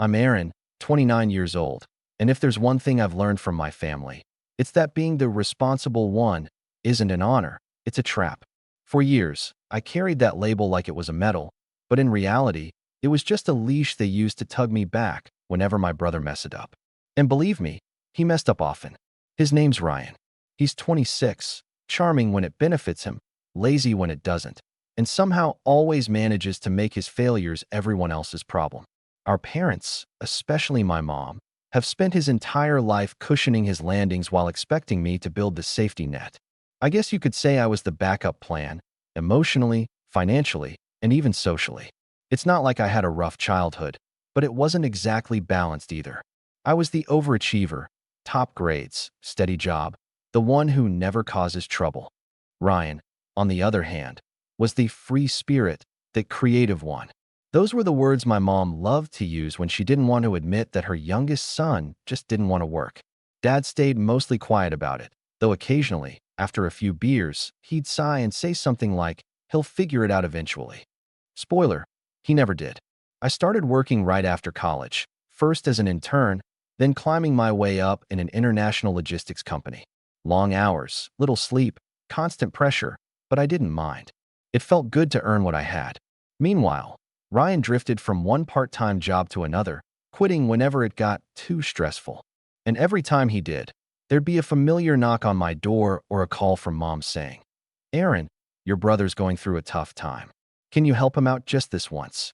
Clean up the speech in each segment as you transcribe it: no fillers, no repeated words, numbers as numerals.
I'm Aaron, 29 years old, and if there's one thing I've learned from my family, it's that being the responsible one isn't an honor, it's a trap. For years, I carried that label like it was a medal, but in reality, it was just a leash they used to tug me back whenever my brother messed up. And believe me, he messed up often. His name's Ryan. He's 26, charming when it benefits him, lazy when it doesn't, and somehow always manages to make his failures everyone else's problem. Our parents, especially my mom, have spent his entire life cushioning his landings while expecting me to build the safety net. I guess you could say I was the backup plan, emotionally, financially, and even socially. It's not like I had a rough childhood, but it wasn't exactly balanced either. I was the overachiever, top grades, steady job, the one who never causes trouble. Ryan, on the other hand, was the free spirit, the creative one. Those were the words my mom loved to use when she didn't want to admit that her youngest son just didn't want to work. Dad stayed mostly quiet about it, though occasionally, after a few beers, he'd sigh and say something like, "He'll figure it out eventually." Spoiler, he never did. I started working right after college, first as an intern, then climbing my way up in an international logistics company. Long hours, little sleep, constant pressure, but I didn't mind. It felt good to earn what I had. Meanwhile, Ryan drifted from one part-time job to another, quitting whenever it got too stressful. And every time he did, there'd be a familiar knock on my door or a call from mom saying, "Aaron, your brother's going through a tough time. Can you help him out just this once?"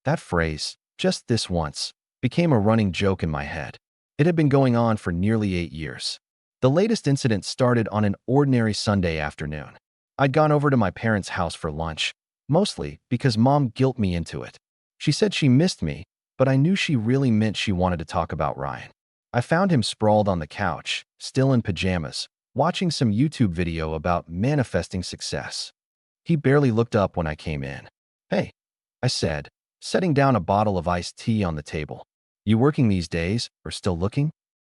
That phrase, "just this once," became a running joke in my head. It had been going on for nearly 8 years. The latest incident started on an ordinary Sunday afternoon. I'd gone over to my parents' house for lunch, mostly because mom guilt me into it. She said she missed me, but I knew she really meant she wanted to talk about Ryan. I found him sprawled on the couch, still in pajamas, watching some YouTube video about manifesting success. He barely looked up when I came in. "Hey," I said, setting down a bottle of iced tea on the table. "You working these days, or still looking?"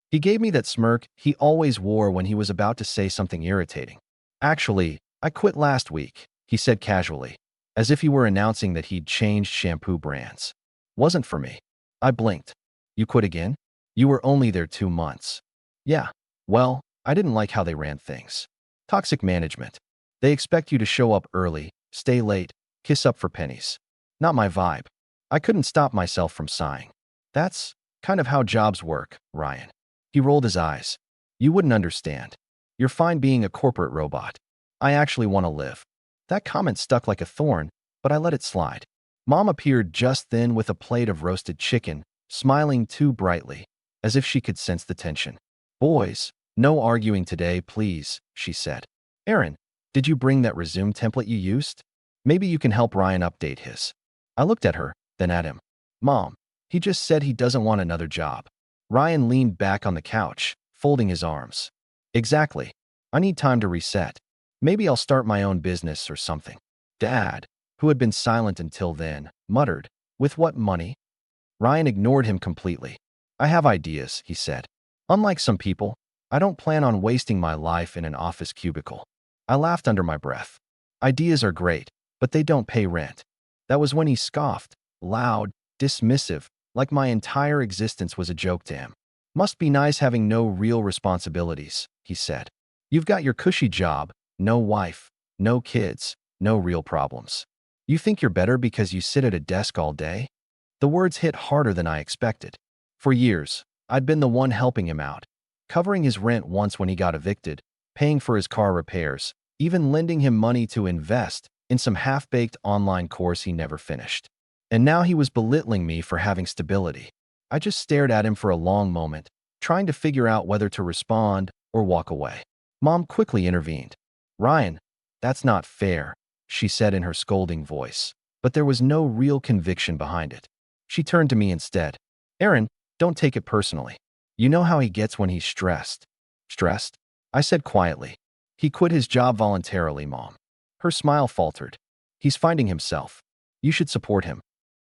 He gave me that smirk he always wore when he was about to say something irritating. "Actually, I quit last week," he said casually, as if he were announcing that he'd changed shampoo brands. "Wasn't for me." I blinked. "You quit again? You were only there 2 months." "Yeah. Well, I didn't like how they ran things. Toxic management. They expect you to show up early, stay late, kiss up for pennies. Not my vibe." I couldn't stop myself from sighing. "That's kind of how jobs work, Ryan." He rolled his eyes. "You wouldn't understand. You're fine being a corporate robot. I actually want to live." That comment stuck like a thorn, but I let it slide. Mom appeared just then with a plate of roasted chicken, smiling too brightly, as if she could sense the tension. "Boys, no arguing today, please," she said. "Aaron, did you bring that resume template you used? Maybe you can help Ryan update his." I looked at her, then at him. "Mom, he just said he doesn't want another job." Ryan leaned back on the couch, folding his arms. "Exactly. I need time to reset. Maybe I'll start my own business or something." Dad, who had been silent until then, muttered, "With what money?" Ryan ignored him completely. "I have ideas," he said. "Unlike some people, I don't plan on wasting my life in an office cubicle." I laughed under my breath. "Ideas are great, but they don't pay rent." That was when he scoffed, loud, dismissive, like my entire existence was a joke to him. "Must be nice having no real responsibilities," he said. "You've got your cushy job, no wife, no kids, no real problems. You think you're better because you sit at a desk all day?" The words hit harder than I expected. For years, I'd been the one helping him out, covering his rent once when he got evicted, paying for his car repairs, even lending him money to invest in some half-baked online course he never finished. And now he was belittling me for having stability. I just stared at him for a long moment, trying to figure out whether to respond or walk away. Mom quickly intervened. "Ryan, that's not fair," she said in her scolding voice, but there was no real conviction behind it. She turned to me instead. "Aaron, don't take it personally. You know how he gets when he's stressed." "Stressed?" I said quietly. "He quit his job voluntarily, Mom." Her smile faltered. "He's finding himself. You should support him."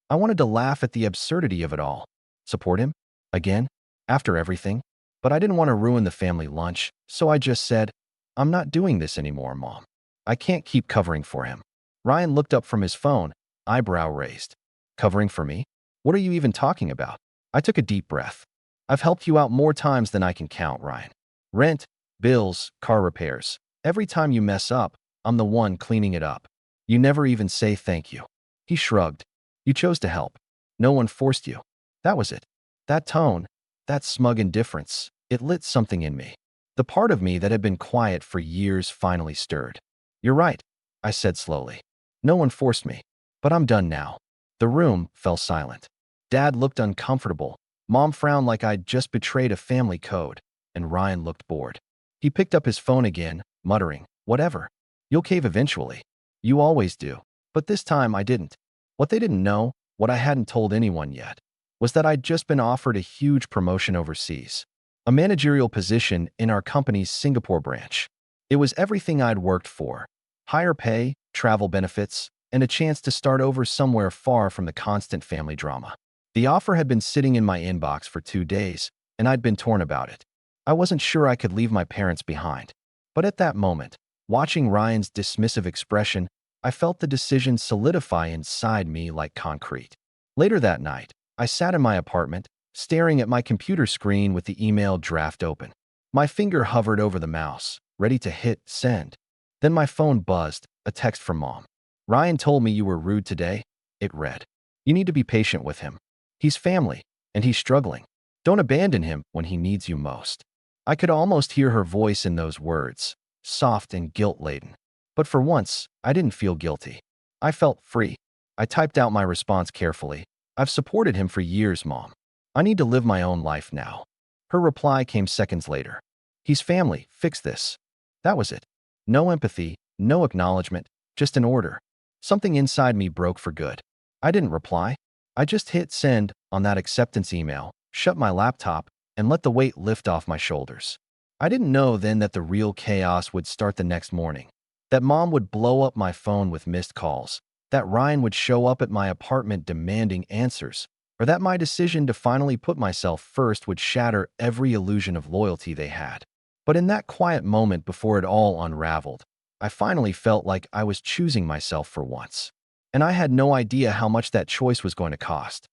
I wanted to laugh at the absurdity of it all. Support him? Again? After everything? But I didn't want to ruin the family lunch, so I just said, "I'm not doing this anymore, Mom. I can't keep covering for him." Ryan looked up from his phone, eyebrow raised. "Covering for me? What are you even talking about?" I took a deep breath. I've helped you out more times than I can count, Ryan. Rent, bills, car repairs. Every time you mess up, I'm the one cleaning it up. You never even say thank you. He shrugged. You chose to help. No one forced you. That was it. That tone, that smug indifference, it lit something in me. The part of me that had been quiet for years finally stirred. You're right, I said slowly. No one forced me. But I'm done now. The room fell silent. Dad looked uncomfortable. Mom frowned like I'd just betrayed a family code, and Ryan looked bored. He picked up his phone again, muttering, "Whatever. You'll cave eventually. You always do." But this time I didn't. What they didn't know, what I hadn't told anyone yet, was that I'd just been offered a huge promotion overseas. A managerial position in our company's Singapore branch. It was everything I'd worked for. Higher pay, travel benefits, and a chance to start over somewhere far from the constant family drama. The offer had been sitting in my inbox for 2 days, and I'd been torn about it. I wasn't sure I could leave my parents behind. But at that moment, watching Ryan's dismissive expression, I felt the decision solidify inside me like concrete. Later that night, I sat in my apartment, staring at my computer screen with the email draft open. My finger hovered over the mouse, ready to hit send. Then my phone buzzed, a text from Mom. "Ryan told me you were rude today," it read. "You need to be patient with him. He's family, and he's struggling. Don't abandon him when he needs you most." I could almost hear her voice in those words, soft and guilt-laden. But for once, I didn't feel guilty. I felt free. I typed out my response carefully. "I've supported him for years, Mom. I need to live my own life now." Her reply came seconds later. "He's family. Fix this." That was it. No empathy, no acknowledgement, just an order. Something inside me broke for good. I didn't reply. I just hit send on that acceptance email, shut my laptop, and let the weight lift off my shoulders. I didn't know then that the real chaos would start the next morning. That Mom would blow up my phone with missed calls. That Ryan would show up at my apartment demanding answers. Or that my decision to finally put myself first would shatter every illusion of loyalty they had. But in that quiet moment before it all unraveled, I finally felt like I was choosing myself for once. And I had no idea how much that choice was going to cost.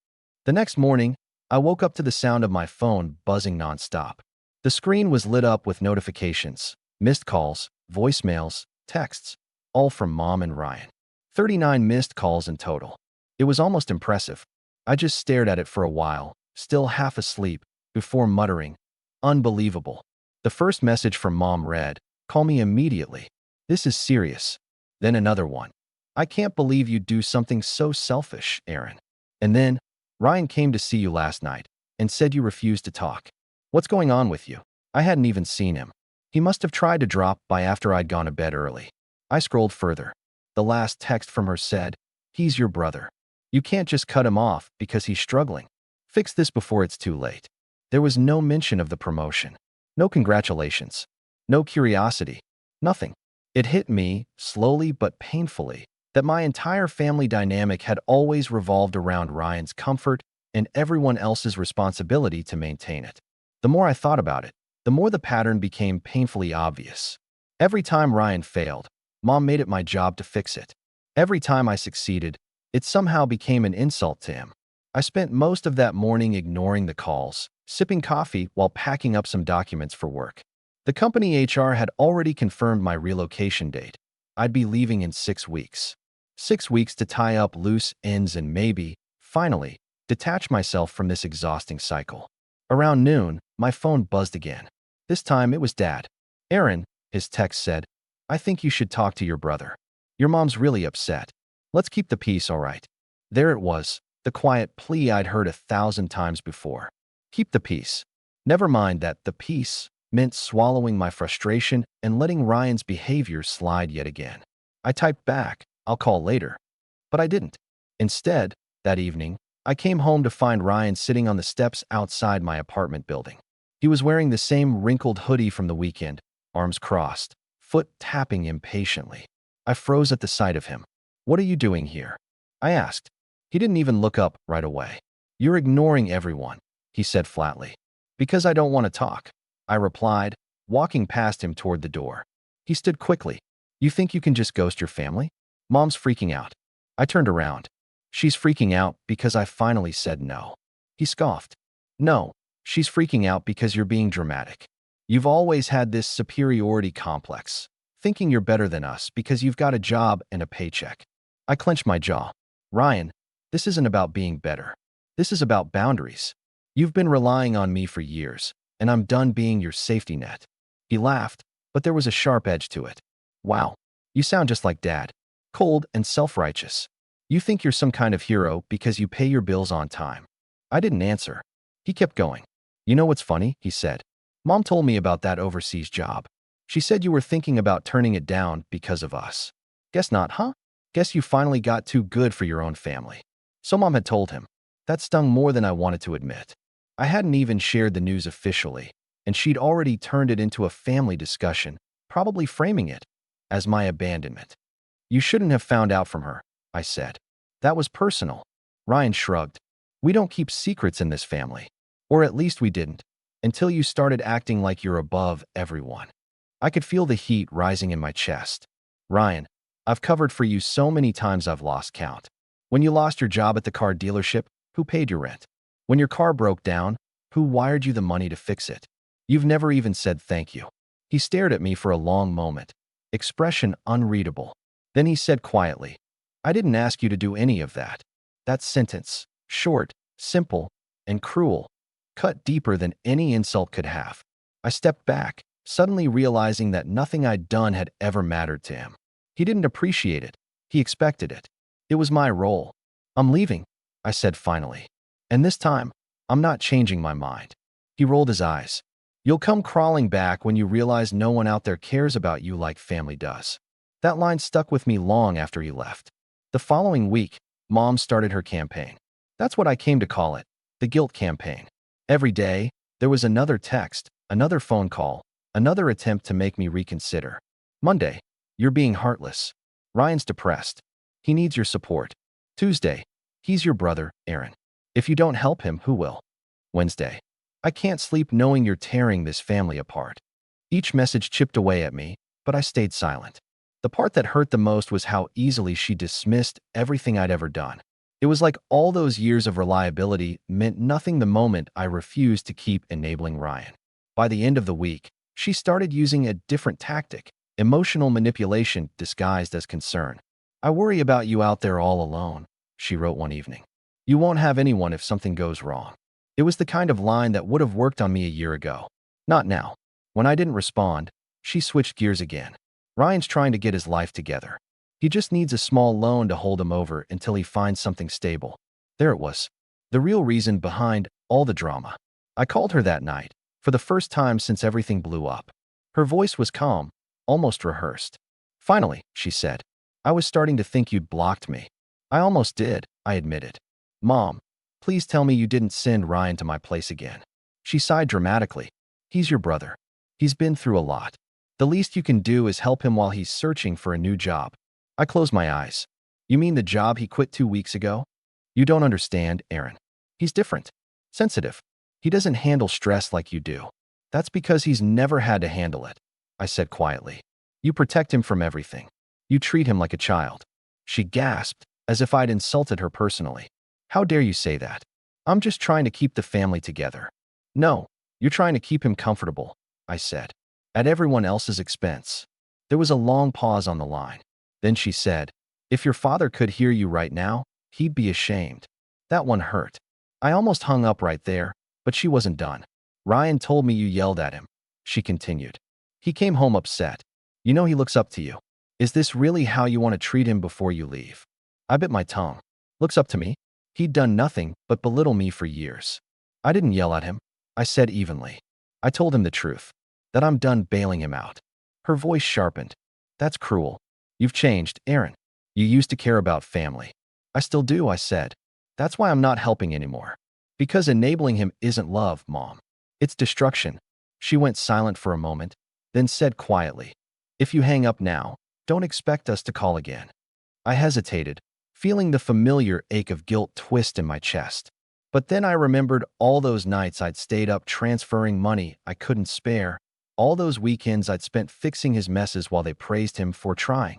The next morning, I woke up to the sound of my phone buzzing nonstop. The screen was lit up with notifications, missed calls, voicemails, texts, all from Mom and Ryan. 39 missed calls in total. It was almost impressive. I just stared at it for a while, still half asleep, before muttering, "Unbelievable." The first message from Mom read, "Call me immediately. This is serious." Then another one. "I can't believe you'd do something so selfish, Aaron." And then, "Ryan came to see you last night and said you refused to talk. What's going on with you?" I hadn't even seen him. He must have tried to drop by after I'd gone to bed early. I scrolled further. The last text from her said, "He's your brother. You can't just cut him off because he's struggling. Fix this before it's too late." There was no mention of the promotion. No congratulations. No curiosity. Nothing. It hit me, slowly but painfully, that my entire family dynamic had always revolved around Ryan's comfort and everyone else's responsibility to maintain it. The more I thought about it, the more the pattern became painfully obvious. Every time Ryan failed, Mom made it my job to fix it. Every time I succeeded, it somehow became an insult to him. I spent most of that morning ignoring the calls, sipping coffee while packing up some documents for work. The company HR had already confirmed my relocation date. I'd be leaving in 6 weeks. 6 weeks to tie up loose ends and maybe, finally, detach myself from this exhausting cycle. Around noon, my phone buzzed again. This time it was Dad. "Aaron," his text said, "I think you should talk to your brother. Your mom's really upset. Let's keep the peace, all right?" There it was, the quiet plea I'd heard 1,000 times before. Keep the peace. Never mind that the peace meant swallowing my frustration and letting Ryan's behavior slide yet again. I typed back, "I'll call later." But I didn't. Instead, that evening, I came home to find Ryan sitting on the steps outside my apartment building. He was wearing the same wrinkled hoodie from the weekend, arms crossed, foot tapping impatiently. I froze at the sight of him. "What are you doing here?" I asked. He didn't even look up right away. "You're ignoring everyone," he said flatly. "Because I don't want to talk," I replied, walking past him toward the door. He stood quickly. "You think you can just ghost your family? Mom's freaking out." I turned around. "She's freaking out because I finally said no." He scoffed. No, she's freaking out because you're being dramatic. You've always had this superiority complex, thinking you're better than us because you've got a job and a paycheck. I clenched my jaw. Ryan, this isn't about being better. This is about boundaries. You've been relying on me for years, and I'm done being your safety net. He laughed, but there was a sharp edge to it. Wow, you sound just like Dad. Cold and self-righteous. You think you're some kind of hero because you pay your bills on time. I didn't answer. He kept going. You know what's funny? He said. Mom told me about that overseas job. She said you were thinking about turning it down because of us. Guess not, huh? Guess you finally got too good for your own family. So Mom had told him. That stung more than I wanted to admit. I hadn't even shared the news officially, and she'd already turned it into a family discussion, probably framing it as my abandonment. You shouldn't have found out from her, I said. That was personal. Ryan shrugged. We don't keep secrets in this family. Or at least we didn't, until you started acting like you're above everyone. I could feel the heat rising in my chest. Ryan, I've covered for you so many times I've lost count. When you lost your job at the car dealership, who paid your rent? When your car broke down, who wired you the money to fix it? You've never even said thank you. He stared at me for a long moment, expression unreadable. Then he said quietly, I didn't ask you to do any of that. That sentence, short, simple, and cruel, cut deeper than any insult could have. I stepped back, suddenly realizing that nothing I'd done had ever mattered to him. He didn't appreciate it. He expected it. It was my role. I'm leaving, I said finally. And this time, I'm not changing my mind. He rolled his eyes. You'll come crawling back when you realize no one out there cares about you like family does. That line stuck with me long after he left. The following week, Mom started her campaign. That's what I came to call it, the guilt campaign. Every day, there was another text, another phone call, another attempt to make me reconsider. Monday, you're being heartless. Ryan's depressed. He needs your support. Tuesday, he's your brother, Aaron. If you don't help him, who will? Wednesday, I can't sleep knowing you're tearing this family apart. Each message chipped away at me, but I stayed silent. The part that hurt the most was how easily she dismissed everything I'd ever done. It was like all those years of reliability meant nothing the moment I refused to keep enabling Ryan. By the end of the week, she started using a different tactic, emotional manipulation disguised as concern. I worry about you out there all alone, she wrote one evening. You won't have anyone if something goes wrong. It was the kind of line that would have worked on me a year ago. Not now. When I didn't respond, she switched gears again. Ryan's trying to get his life together. He just needs a small loan to hold him over until he finds something stable. There it was. The real reason behind all the drama. I called her that night, for the first time since everything blew up. Her voice was calm, almost rehearsed. Finally, she said, I was starting to think you'd blocked me. I almost did, I admitted. Mom, please tell me you didn't send Ryan to my place again. She sighed dramatically. He's your brother. He's been through a lot. The least you can do is help him while he's searching for a new job. I closed my eyes. You mean the job he quit 2 weeks ago? You don't understand, Aaron. He's different. Sensitive. He doesn't handle stress like you do. That's because he's never had to handle it, I said quietly. You protect him from everything. You treat him like a child. She gasped, as if I'd insulted her personally. How dare you say that? I'm just trying to keep the family together. No, you're trying to keep him comfortable, I said. At everyone else's expense. There was a long pause on the line. Then she said, if your father could hear you right now, he'd be ashamed. That one hurt. I almost hung up right there, but she wasn't done. Ryan told me you yelled at him, she continued. He came home upset. You know he looks up to you. Is this really how you want to treat him before you leave? I bit my tongue. Looks up to me? He'd done nothing but belittle me for years. I didn't yell at him. I said evenly. I told him the truth. That I'm done bailing him out. Her voice sharpened. That's cruel. You've changed, Aaron. You used to care about family. I still do, I said. That's why I'm not helping anymore. Because enabling him isn't love, Mom. It's destruction. She went silent for a moment, then said quietly, if you hang up now, don't expect us to call again. I hesitated, feeling the familiar ache of guilt twist in my chest. But then I remembered all those nights I'd stayed up transferring money I couldn't spare, all those weekends I'd spent fixing his messes while they praised him for trying.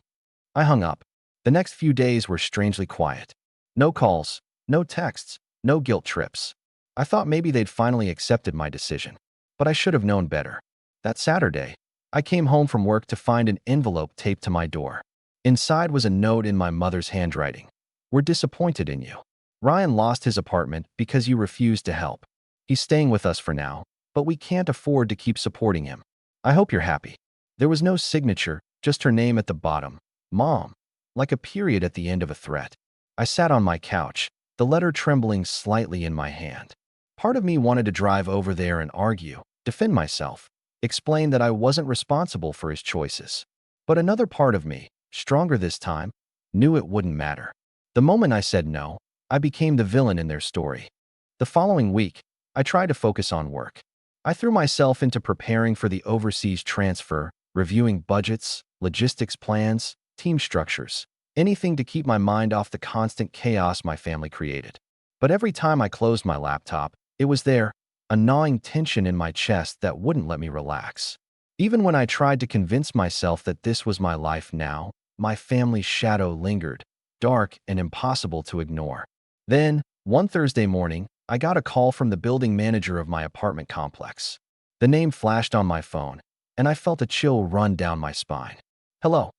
I hung up. The next few days were strangely quiet. No calls, no texts, no guilt trips. I thought maybe they'd finally accepted my decision, but I should have known better. That Saturday, I came home from work to find an envelope taped to my door. Inside was a note in my mother's handwriting. "We're disappointed in you. Ryan lost his apartment because you refused to help. He's staying with us for now, but we can't afford to keep supporting him. I hope you're happy." There was no signature, just her name at the bottom. Mom. Like a period at the end of a threat. I sat on my couch, the letter trembling slightly in my hand. Part of me wanted to drive over there and argue, defend myself, explain that I wasn't responsible for his choices. But another part of me, stronger this time, knew it wouldn't matter. The moment I said no, I became the villain in their story. The following week, I tried to focus on work. I threw myself into preparing for the overseas transfer, reviewing budgets, logistics plans, team structures, anything to keep my mind off the constant chaos my family created. But every time I closed my laptop, it was there, a gnawing tension in my chest that wouldn't let me relax. Even when I tried to convince myself that this was my life now, my family's shadow lingered, dark and impossible to ignore. Then, one Thursday morning, I got a call from the building manager of my apartment complex. The name flashed on my phone, and I felt a chill run down my spine. "Hello,"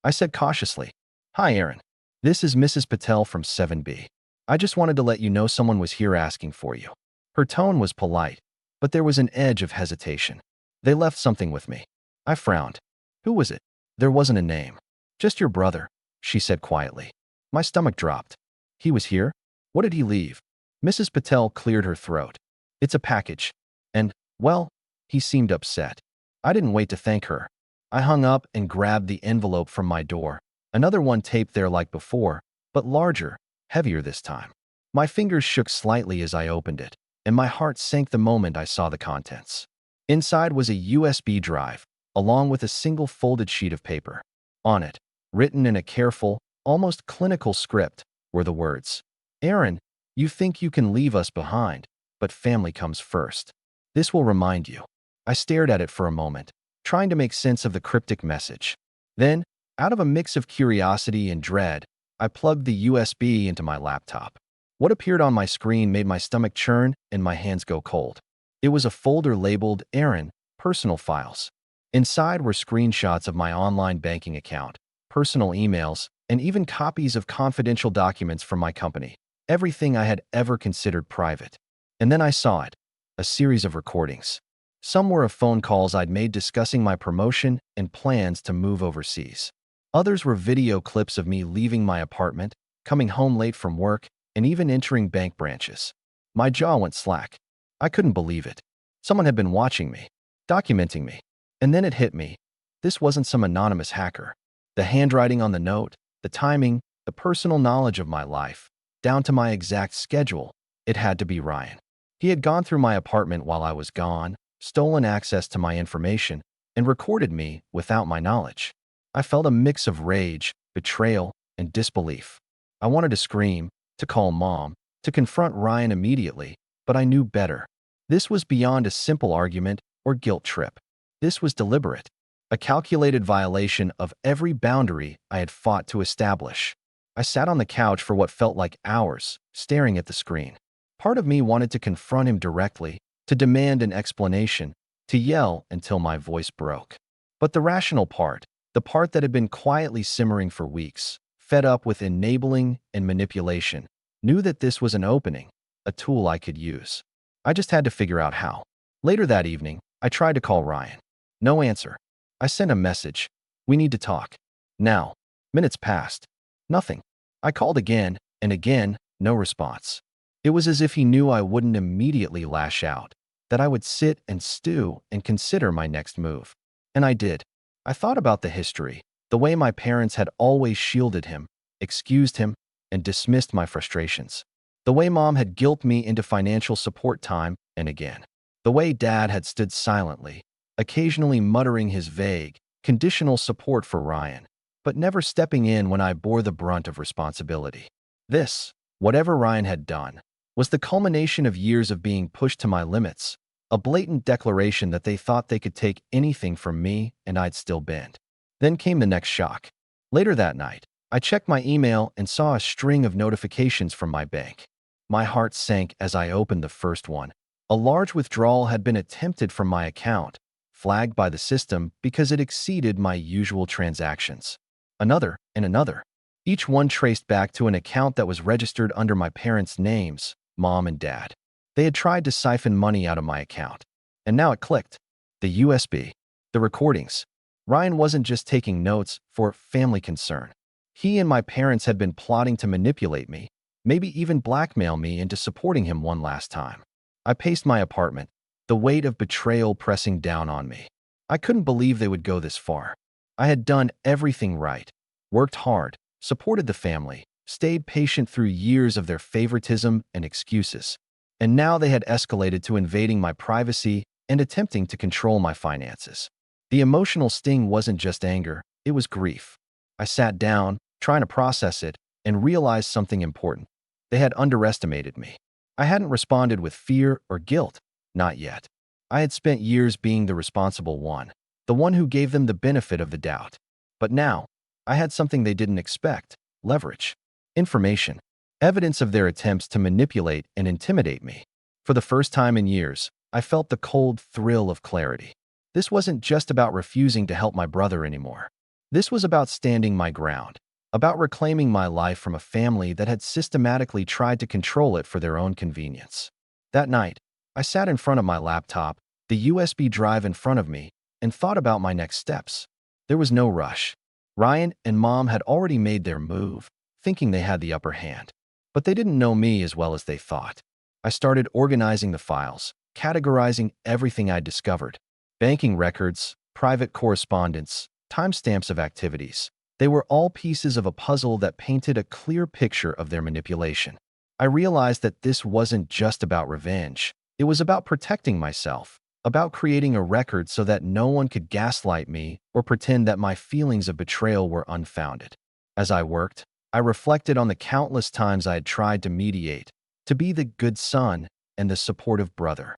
I said cautiously. "Hi, Aaron. This is Mrs. Patel from 7B. I just wanted to let you know someone was here asking for you." Her tone was polite, but there was an edge of hesitation. "They left something with me." I frowned. "Who was it?" "There wasn't a name. Just your brother," she said quietly. My stomach dropped. "He was here? What did he leave?" Mrs. Patel cleared her throat. "It's a package. And, well," he seemed upset. I didn't wait to thank her. I hung up and grabbed the envelope from my door. Another one taped there like before, but larger, heavier this time. My fingers shook slightly as I opened it, and my heart sank the moment I saw the contents. Inside was a USB drive, along with a single folded sheet of paper. On it, written in a careful, almost clinical script, were the words, "Aaron, you think you can leave us behind, but family comes first. This will remind you." I stared at it for a moment, trying to make sense of the cryptic message. Then, out of a mix of curiosity and dread, I plugged the USB into my laptop. What appeared on my screen made my stomach churn and my hands go cold. It was a folder labeled Aaron, Personal Files. Inside were screenshots of my online banking account, personal emails, and even copies of confidential documents from my company. Everything I had ever considered private. And then I saw it, a series of recordings. Some were of phone calls I'd made discussing my promotion and plans to move overseas. Others were video clips of me leaving my apartment, coming home late from work, and even entering bank branches. My jaw went slack. I couldn't believe it. Someone had been watching me, documenting me. And then it hit me. This wasn't some anonymous hacker. The handwriting on the note, the timing, the personal knowledge of my life, down to my exact schedule, it had to be Ryan. He had gone through my apartment while I was gone, stolen access to my information, and recorded me without my knowledge. I felt a mix of rage, betrayal, and disbelief. I wanted to scream, to call Mom, to confront Ryan immediately, but I knew better. This was beyond a simple argument or guilt trip. This was deliberate, a calculated violation of every boundary I had fought to establish. I sat on the couch for what felt like hours, staring at the screen. Part of me wanted to confront him directly, to demand an explanation, to yell until my voice broke. But the rational part, the part that had been quietly simmering for weeks, fed up with enabling and manipulation, knew that this was an opening, a tool I could use. I just had to figure out how. Later that evening, I tried to call Ryan. No answer. I sent a message. "We need to talk. Now." Minutes passed. Nothing. I called again, and again, no response. It was as if he knew I wouldn't immediately lash out, that I would sit and stew and consider my next move. And I did. I thought about the history, the way my parents had always shielded him, excused him, and dismissed my frustrations. The way Mom had guilted me into financial support time and again. The way Dad had stood silently, occasionally muttering his vague, conditional support for Ryan, but never stepping in when I bore the brunt of responsibility. This, whatever Ryan had done, was the culmination of years of being pushed to my limits, a blatant declaration that they thought they could take anything from me and I'd still bend. Then came the next shock. Later that night, I checked my email and saw a string of notifications from my bank. My heart sank as I opened the first one. A large withdrawal had been attempted from my account, flagged by the system because it exceeded my usual transactions. Another and another. Each one traced back to an account that was registered under my parents' names, Mom and Dad. They had tried to siphon money out of my account. And now it clicked. The USB. The recordings. Ryan wasn't just taking notes for family concern. He and my parents had been plotting to manipulate me, maybe even blackmail me into supporting him one last time. I paced my apartment, the weight of betrayal pressing down on me. I couldn't believe they would go this far. I had done everything right, worked hard, supported the family, stayed patient through years of their favoritism and excuses. And now they had escalated to invading my privacy and attempting to control my finances. The emotional sting wasn't just anger, it was grief. I sat down, trying to process it, and realized something important. They had underestimated me. I hadn't responded with fear or guilt, not yet. I had spent years being the responsible one, the one who gave them the benefit of the doubt. But now, I had something they didn't expect: leverage, information, evidence of their attempts to manipulate and intimidate me. For the first time in years, I felt the cold thrill of clarity. This wasn't just about refusing to help my brother anymore. This was about standing my ground, about reclaiming my life from a family that had systematically tried to control it for their own convenience. That night, I sat in front of my laptop, the USB drive in front of me, and thought about my next steps. There was no rush. Ryan and Mom had already made their move, thinking they had the upper hand. But they didn't know me as well as they thought. I started organizing the files, categorizing everything I'd discovered: banking records, private correspondence, timestamps of activities. They were all pieces of a puzzle that painted a clear picture of their manipulation. I realized that this wasn't just about revenge. It was about protecting myself, about creating a record so that no one could gaslight me or pretend that my feelings of betrayal were unfounded. As I worked, I reflected on the countless times I had tried to mediate, to be the good son and the supportive brother.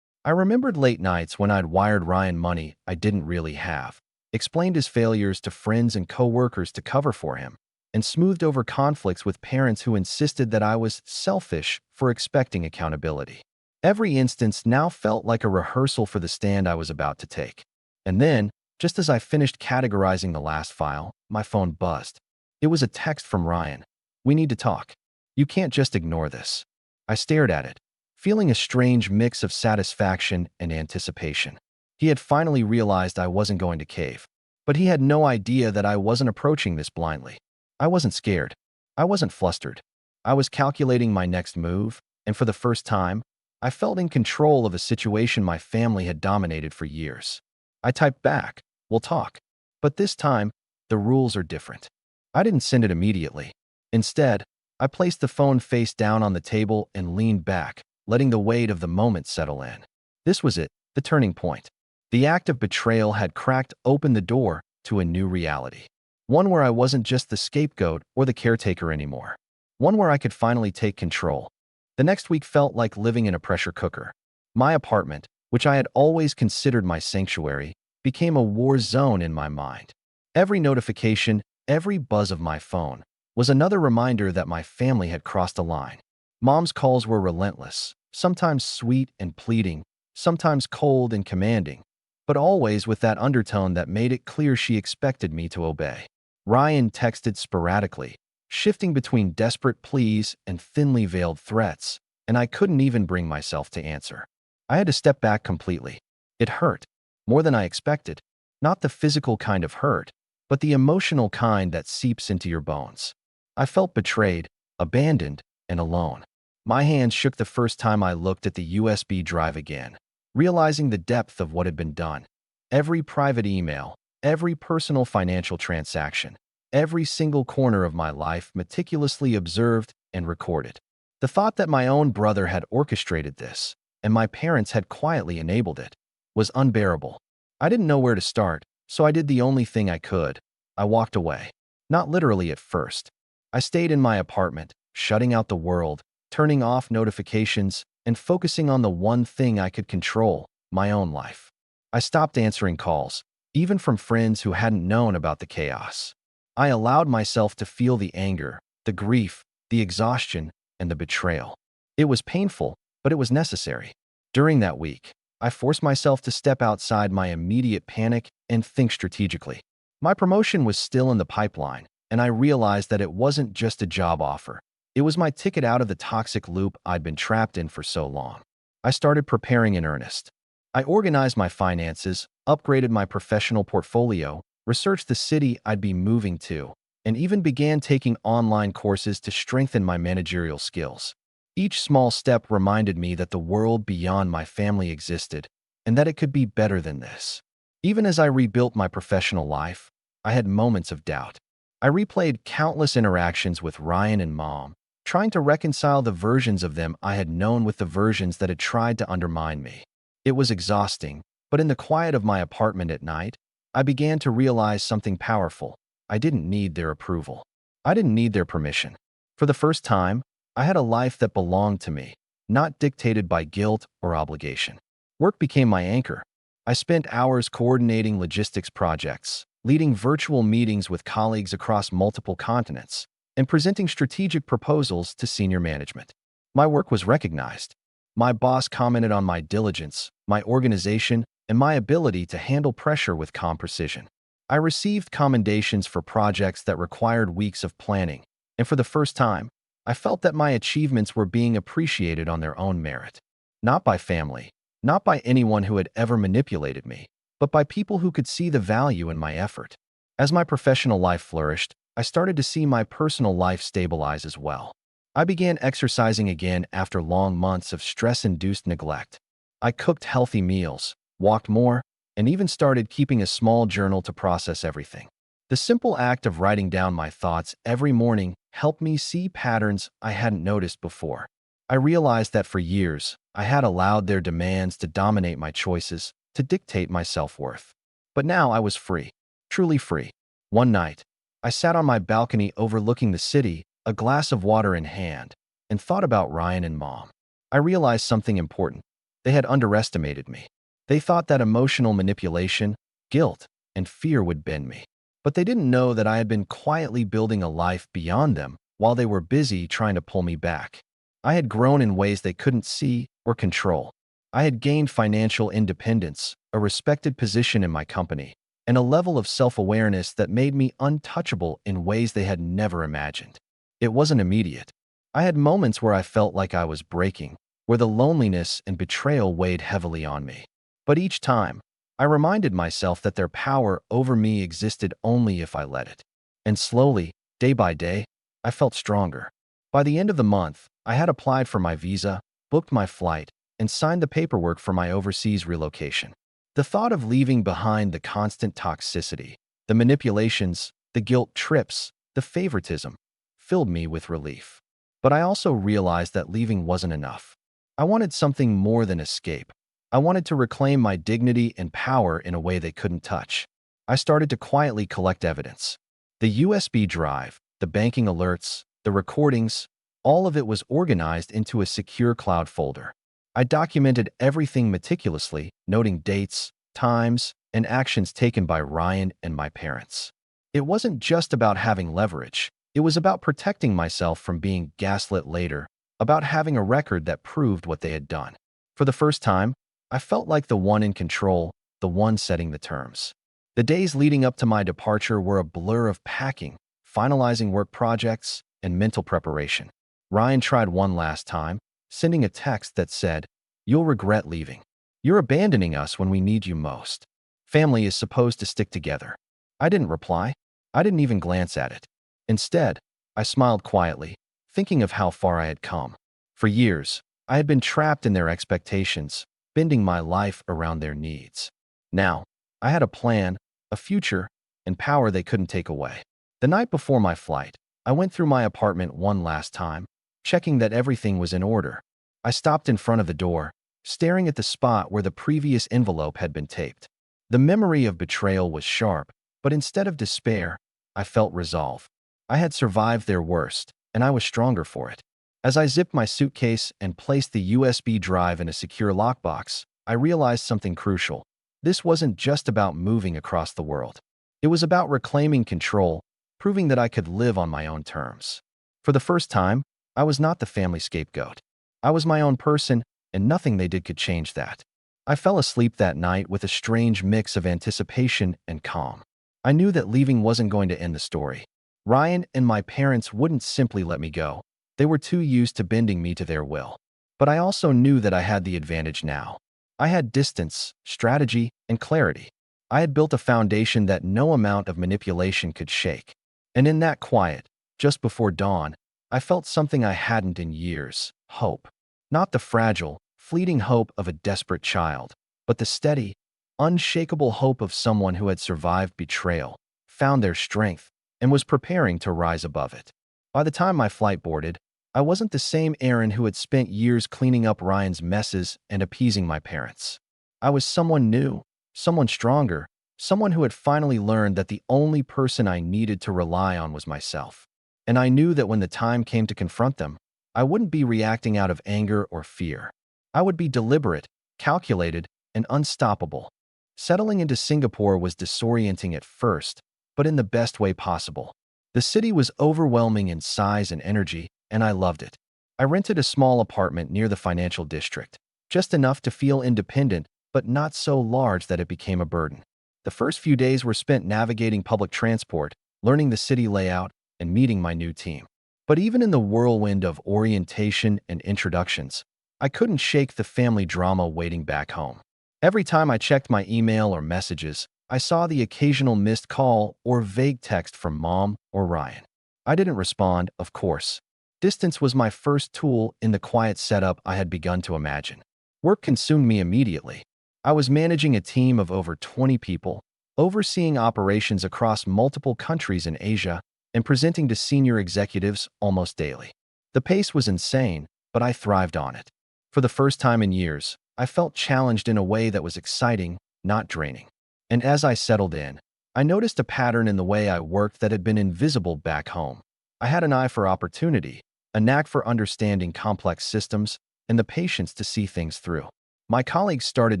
I remembered late nights when I'd wired Ryan money I didn't really have, explained his failures to friends and coworkers to cover for him, and smoothed over conflicts with parents who insisted that I was selfish for expecting accountability. Every instance now felt like a rehearsal for the stand I was about to take. And then, just as I finished categorizing the last file, my phone buzzed. It was a text from Ryan. "We need to talk. You can't just ignore this." I stared at it, feeling a strange mix of satisfaction and anticipation. He had finally realized I wasn't going to cave, but he had no idea that I wasn't approaching this blindly. I wasn't scared. I wasn't flustered. I was calculating my next move, and for the first time, I felt in control of a situation my family had dominated for years. I typed back, "We'll talk." But this time, the rules are different. I didn't send it immediately. Instead, I placed the phone face down on the table and leaned back, letting the weight of the moment settle in. This was it, the turning point. The act of betrayal had cracked open the door to a new reality. One where I wasn't just the scapegoat or the caretaker anymore. One where I could finally take control. The next week felt like living in a pressure cooker. My apartment, which I had always considered my sanctuary, became a war zone in my mind. Every notification, every buzz of my phone, was another reminder that my family had crossed a line. Mom's calls were relentless, sometimes sweet and pleading, sometimes cold and commanding, but always with that undertone that made it clear she expected me to obey. Ryan texted sporadically, shifting between desperate pleas and thinly veiled threats, and I couldn't even bring myself to answer. I had to step back completely. It hurt, more than I expected. Not the physical kind of hurt, but the emotional kind that seeps into your bones. I felt betrayed, abandoned, and alone. My hands shook the first time I looked at the USB drive again, realizing the depth of what had been done. Every private email, every personal financial transaction, every single corner of my life meticulously observed and recorded. The thought that my own brother had orchestrated this, and my parents had quietly enabled it, was unbearable. I didn't know where to start, so I did the only thing I could. I walked away. Not literally at first. I stayed in my apartment, shutting out the world, turning off notifications, and focusing on the one thing I could control, my own life. I stopped answering calls, even from friends who hadn't known about the chaos. I allowed myself to feel the anger, the grief, the exhaustion, and the betrayal. It was painful, but it was necessary. During that week, I forced myself to step outside my immediate panic and think strategically. My promotion was still in the pipeline, and I realized that it wasn't just a job offer. It was my ticket out of the toxic loop I'd been trapped in for so long. I started preparing in earnest. I organized my finances, upgraded my professional portfolio, researched the city I'd be moving to, and even began taking online courses to strengthen my managerial skills. Each small step reminded me that the world beyond my family existed, and that it could be better than this. Even as I rebuilt my professional life, I had moments of doubt. I replayed countless interactions with Ryan and Mom, trying to reconcile the versions of them I had known with the versions that had tried to undermine me. It was exhausting, but in the quiet of my apartment at night, I began to realize something powerful. I didn't need their approval. I didn't need their permission. For the first time, I had a life that belonged to me, not dictated by guilt or obligation. Work became my anchor. I spent hours coordinating logistics projects, leading virtual meetings with colleagues across multiple continents, and presenting strategic proposals to senior management. My work was recognized. My boss commented on my diligence, my organization, and my ability to handle pressure with calm precision. I received commendations for projects that required weeks of planning, and for the first time, I felt that my achievements were being appreciated on their own merit. Not by family, not by anyone who had ever manipulated me, but by people who could see the value in my effort. As my professional life flourished, I started to see my personal life stabilize as well. I began exercising again after long months of stress-induced neglect. I cooked healthy meals, walked more, and even started keeping a small journal to process everything. The simple act of writing down my thoughts every morning helped me see patterns I hadn't noticed before. I realized that for years, I had allowed their demands to dominate my choices, to dictate my self-worth. But now I was free, truly free. One night, I sat on my balcony overlooking the city, a glass of water in hand, and thought about Ryan and Mom. I realized something important. They had underestimated me. They thought that emotional manipulation, guilt, and fear would bend me. But they didn't know that I had been quietly building a life beyond them while they were busy trying to pull me back. I had grown in ways they couldn't see or control. I had gained financial independence, a respected position in my company, and a level of self-awareness that made me untouchable in ways they had never imagined. It wasn't immediate. I had moments where I felt like I was breaking, where the loneliness and betrayal weighed heavily on me. But each time, I reminded myself that their power over me existed only if I let it. And slowly, day by day, I felt stronger. By the end of the month, I had applied for my visa, booked my flight, and signed the paperwork for my overseas relocation. The thought of leaving behind the constant toxicity, the manipulations, the guilt trips, the favoritism, filled me with relief. But I also realized that leaving wasn't enough. I wanted something more than escape. I wanted to reclaim my dignity and power in a way they couldn't touch. I started to quietly collect evidence. The USB drive, the banking alerts, the recordings, all of it was organized into a secure cloud folder. I documented everything meticulously, noting dates, times, and actions taken by Ryan and my parents. It wasn't just about having leverage. It was about protecting myself from being gaslit later, about having a record that proved what they had done. For the first time, I felt like the one in control, the one setting the terms. The days leading up to my departure were a blur of packing, finalizing work projects, and mental preparation. Ryan tried one last time, sending a text that said, "You'll regret leaving. You're abandoning us when we need you most. Family is supposed to stick together." I didn't reply. I didn't even glance at it. Instead, I smiled quietly, thinking of how far I had come. For years, I had been trapped in their expectations, bending my life around their needs. Now, I had a plan, a future, and power they couldn't take away. The night before my flight, I went through my apartment one last time, checking that everything was in order. I stopped in front of the door, staring at the spot where the previous envelope had been taped. The memory of betrayal was sharp, but instead of despair, I felt resolve. I had survived their worst, and I was stronger for it. As I zipped my suitcase and placed the USB drive in a secure lockbox, I realized something crucial. This wasn't just about moving across the world. It was about reclaiming control, proving that I could live on my own terms. For the first time, I was not the family scapegoat. I was my own person, and nothing they did could change that. I fell asleep that night with a strange mix of anticipation and calm. I knew that leaving wasn't going to end the story. Ryan and my parents wouldn't simply let me go. They were too used to bending me to their will. But I also knew that I had the advantage now. I had distance, strategy, and clarity. I had built a foundation that no amount of manipulation could shake. And in that quiet, just before dawn, I felt something I hadn't in years: hope. Not the fragile, fleeting hope of a desperate child, but the steady, unshakable hope of someone who had survived betrayal, found their strength, and was preparing to rise above it. By the time my flight boarded, I wasn't the same Aaron who had spent years cleaning up Ryan's messes and appeasing my parents. I was someone new, someone stronger, someone who had finally learned that the only person I needed to rely on was myself. And I knew that when the time came to confront them, I wouldn't be reacting out of anger or fear. I would be deliberate, calculated, and unstoppable. Settling into Singapore was disorienting at first, but in the best way possible. The city was overwhelming in size and energy, and I loved it. I rented a small apartment near the financial district, just enough to feel independent, but not so large that it became a burden. The first few days were spent navigating public transport, learning the city layout, and meeting my new team. But even in the whirlwind of orientation and introductions, I couldn't shake the family drama waiting back home. Every time I checked my email or messages, I saw the occasional missed call or vague text from Mom or Ryan. I didn't respond, of course. Distance was my first tool in the quiet setup I had begun to imagine. Work consumed me immediately. I was managing a team of over 20 people, overseeing operations across multiple countries in Asia, and presenting to senior executives almost daily. The pace was insane, but I thrived on it. For the first time in years, I felt challenged in a way that was exciting, not draining. And as I settled in, I noticed a pattern in the way I worked that had been invisible back home. I had an eye for opportunity, a knack for understanding complex systems, and the patience to see things through. My colleagues started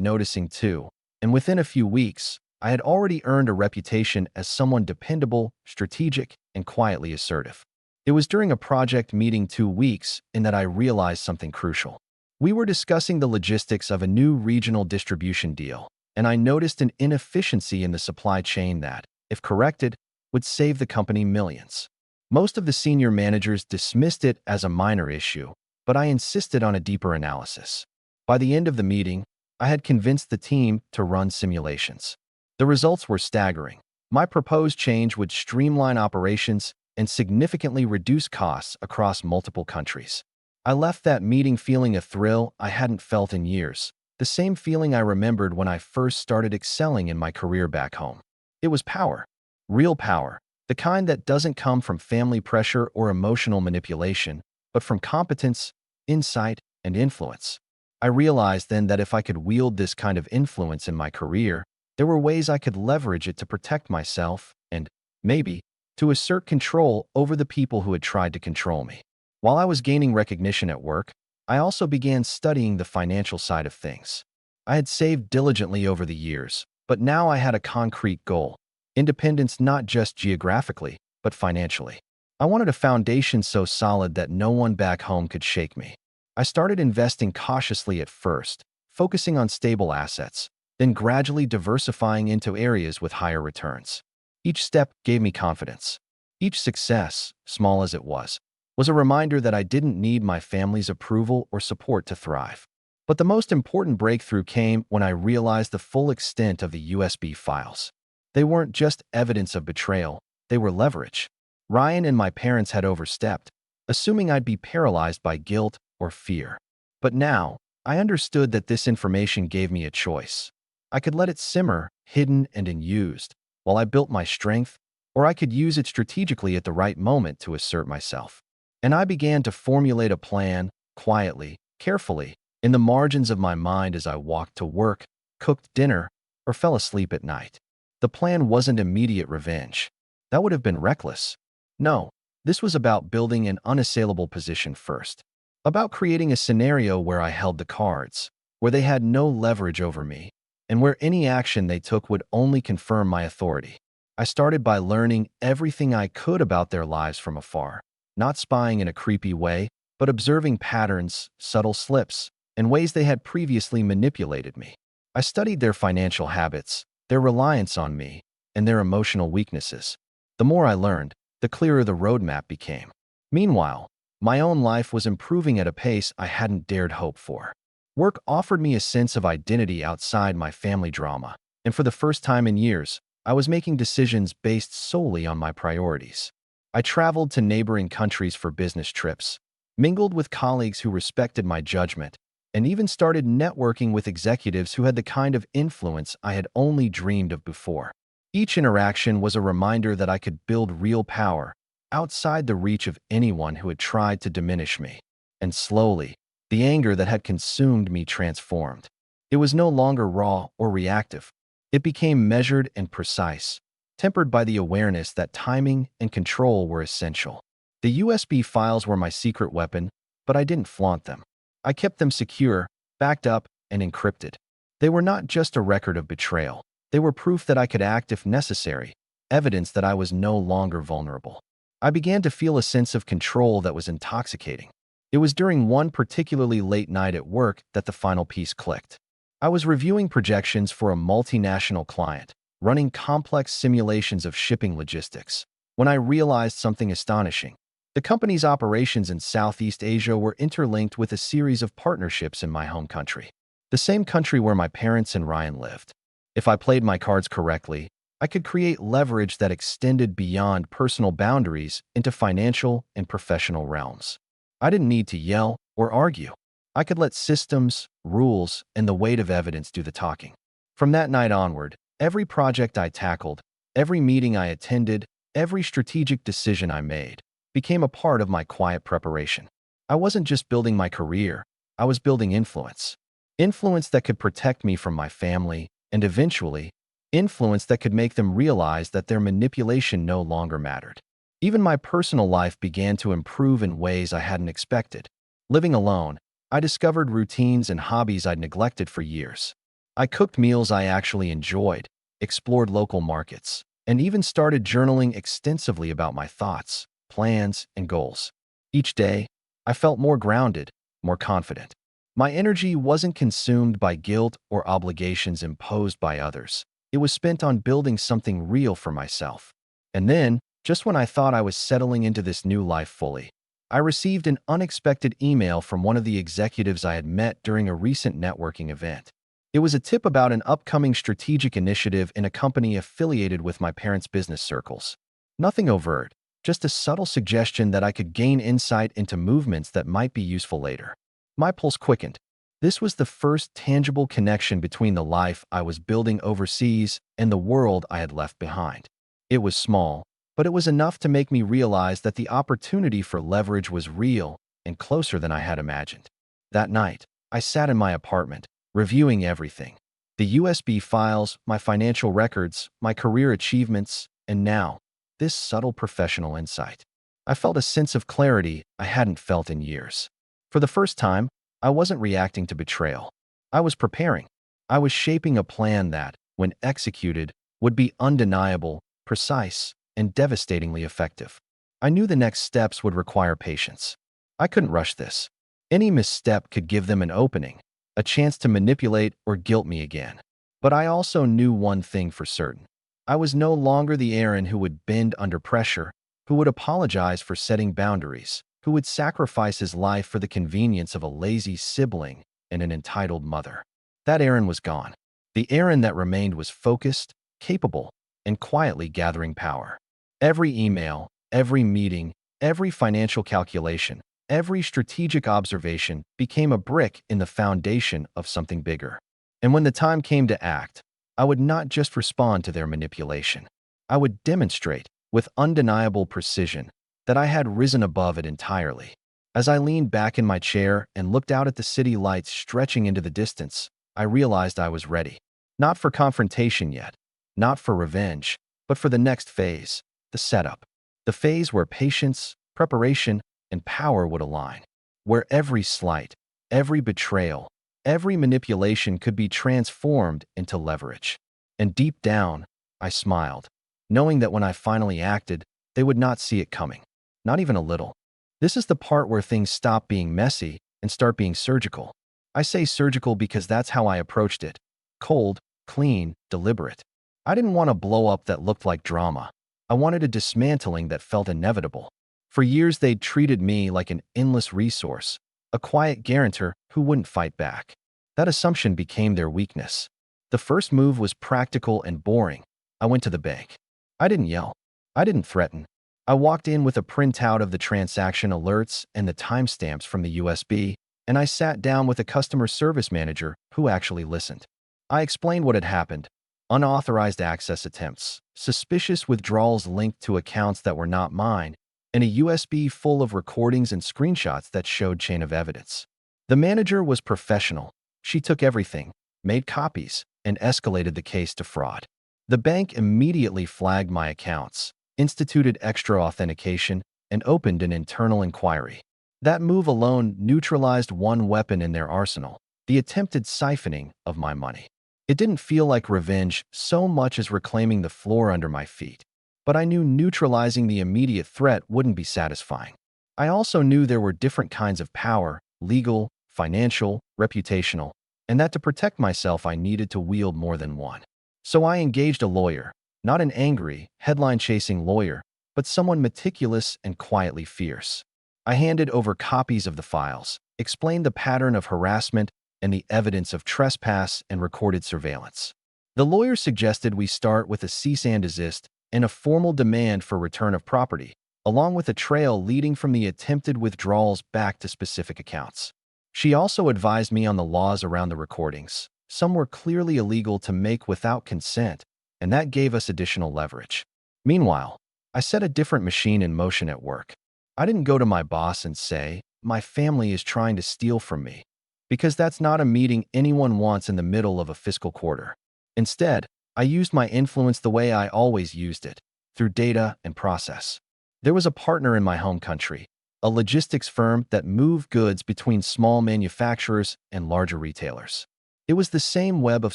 noticing too, and within a few weeks, I had already earned a reputation as someone dependable, strategic, and quietly assertive. It was during a project meeting 2 weeks in that I realized something crucial. We were discussing the logistics of a new regional distribution deal, and I noticed an inefficiency in the supply chain that, if corrected, would save the company millions. Most of the senior managers dismissed it as a minor issue, but I insisted on a deeper analysis. By the end of the meeting, I had convinced the team to run simulations. The results were staggering. My proposed change would streamline operations and significantly reduce costs across multiple countries. I left that meeting feeling a thrill I hadn't felt in years, the same feeling I remembered when I first started excelling in my career back home. It was power, real power, the kind that doesn't come from family pressure or emotional manipulation, but from competence, insight, and influence. I realized then that if I could wield this kind of influence in my career, there were ways I could leverage it to protect myself and, maybe, to assert control over the people who had tried to control me. While I was gaining recognition at work, I also began studying the financial side of things. I had saved diligently over the years, but now I had a concrete goal: independence not just geographically, but financially. I wanted a foundation so solid that no one back home could shake me. I started investing cautiously at first, focusing on stable assets, then gradually diversifying into areas with higher returns. Each step gave me confidence. Each success, small as it was a reminder that I didn't need my family's approval or support to thrive. But the most important breakthrough came when I realized the full extent of the USB files. They weren't just evidence of betrayal, they were leverage. Ryan and my parents had overstepped, assuming I'd be paralyzed by guilt or fear. But now, I understood that this information gave me a choice. I could let it simmer, hidden and unused, while I built my strength, or I could use it strategically at the right moment to assert myself. And I began to formulate a plan, quietly, carefully, in the margins of my mind as I walked to work, cooked dinner, or fell asleep at night. The plan wasn't immediate revenge. That would have been reckless. No, this was about building an unassailable position first. About creating a scenario where I held the cards, where they had no leverage over me, and where any action they took would only confirm my authority. I started by learning everything I could about their lives from afar. Not spying in a creepy way, but observing patterns, subtle slips, and ways they had previously manipulated me. I studied their financial habits, their reliance on me, and their emotional weaknesses. The more I learned, the clearer the roadmap became. Meanwhile, my own life was improving at a pace I hadn't dared hope for. Work offered me a sense of identity outside my family drama, and for the first time in years, I was making decisions based solely on my priorities. I traveled to neighboring countries for business trips, mingled with colleagues who respected my judgment, and even started networking with executives who had the kind of influence I had only dreamed of before. Each interaction was a reminder that I could build real power outside the reach of anyone who had tried to diminish me. And slowly, the anger that had consumed me transformed. It was no longer raw or reactive. It became measured and precise, tempered by the awareness that timing and control were essential. The USB files were my secret weapon, but I didn't flaunt them. I kept them secure, backed up, and encrypted. They were not just a record of betrayal. They were proof that I could act if necessary, evidence that I was no longer vulnerable. I began to feel a sense of control that was intoxicating. It was during one particularly late night at work that the final piece clicked. I was reviewing projections for a multinational client, running complex simulations of shipping logistics, when I realized something astonishing. The company's operations in Southeast Asia were interlinked with a series of partnerships in my home country, the same country where my parents and Ryan lived. If I played my cards correctly, I could create leverage that extended beyond personal boundaries into financial and professional realms. I didn't need to yell or argue. I could let systems, rules, and the weight of evidence do the talking. From that night onward, every project I tackled, every meeting I attended, every strategic decision I made, became a part of my quiet preparation. I wasn't just building my career, I was building influence. Influence that could protect me from my family, and eventually, influence that could make them realize that their manipulation no longer mattered. Even my personal life began to improve in ways I hadn't expected. Living alone, I discovered routines and hobbies I'd neglected for years. I cooked meals I actually enjoyed, explored local markets, and even started journaling extensively about my thoughts, plans, and goals. Each day, I felt more grounded, more confident. My energy wasn't consumed by guilt or obligations imposed by others. It was spent on building something real for myself. And then, just when I thought I was settling into this new life fully, I received an unexpected email from one of the executives I had met during a recent networking event. It was a tip about an upcoming strategic initiative in a company affiliated with my parents' business circles. Nothing overt, just a subtle suggestion that I could gain insight into movements that might be useful later. My pulse quickened. This was the first tangible connection between the life I was building overseas and the world I had left behind. It was small, but it was enough to make me realize that the opportunity for leverage was real and closer than I had imagined. That night, I sat in my apartment, reviewing everything. The USB files, my financial records, my career achievements, and now, this subtle professional insight. I felt a sense of clarity I hadn't felt in years. For the first time, I wasn't reacting to betrayal. I was preparing. I was shaping a plan that, when executed, would be undeniable, precise, and devastatingly effective. I knew the next steps would require patience. I couldn't rush this. Any misstep could give them an opening, a chance to manipulate or guilt me again. But I also knew one thing for certain. I was no longer the Aaron who would bend under pressure, who would apologize for setting boundaries, who would sacrifice his life for the convenience of a lazy sibling and an entitled mother. That Aaron was gone. The Aaron that remained was focused, capable, and quietly gathering power. Every email, every meeting, every financial calculation, every strategic observation became a brick in the foundation of something bigger. And when the time came to act, I would not just respond to their manipulation. I would demonstrate, with undeniable precision, that I had risen above it entirely. As I leaned back in my chair and looked out at the city lights stretching into the distance, I realized I was ready. Not for confrontation yet, not for revenge, but for the next phase, the setup. The phase where patience, preparation, and power would align. Where every slight, every betrayal, every manipulation could be transformed into leverage. And deep down, I smiled, knowing that when I finally acted, they would not see it coming. Not even a little. This is the part where things stop being messy and start being surgical. I say surgical because that's how I approached it. Cold, clean, deliberate. I didn't want a blow-up that looked like drama. I wanted a dismantling that felt inevitable. For years, they'd treated me like an endless resource, a quiet guarantor who wouldn't fight back. That assumption became their weakness. The first move was practical and boring. I went to the bank. I didn't yell. I didn't threaten. I walked in with a printout of the transaction alerts and the timestamps from the USB, and I sat down with a customer service manager who actually listened. I explained what had happened: unauthorized access attempts, suspicious withdrawals linked to accounts that were not mine, and a USB full of recordings and screenshots that showed chain of evidence. The manager was professional. She took everything, made copies, and escalated the case to fraud. The bank immediately flagged my accounts, instituted extra authentication, and opened an internal inquiry. That move alone neutralized one weapon in their arsenal: the attempted siphoning of my money. It didn't feel like revenge so much as reclaiming the floor under my feet. But I knew neutralizing the immediate threat wouldn't be satisfying. I also knew there were different kinds of power: legal, financial, reputational, and that to protect myself I needed to wield more than one. So I engaged a lawyer, not an angry, headline-chasing lawyer, but someone meticulous and quietly fierce. I handed over copies of the files, explained the pattern of harassment and the evidence of trespass and recorded surveillance. The lawyer suggested we start with a cease and desist and a formal demand for return of property, along with a trail leading from the attempted withdrawals back to specific accounts. She also advised me on the laws around the recordings. Some were clearly illegal to make without consent, and that gave us additional leverage. Meanwhile, I set a different machine in motion at work. I didn't go to my boss and say, "My family is trying to steal from me," because that's not a meeting anyone wants in the middle of a fiscal quarter. Instead, I used my influence the way I always used it, through data and process. There was a partner in my home country, a logistics firm that moved goods between small manufacturers and larger retailers. It was the same web of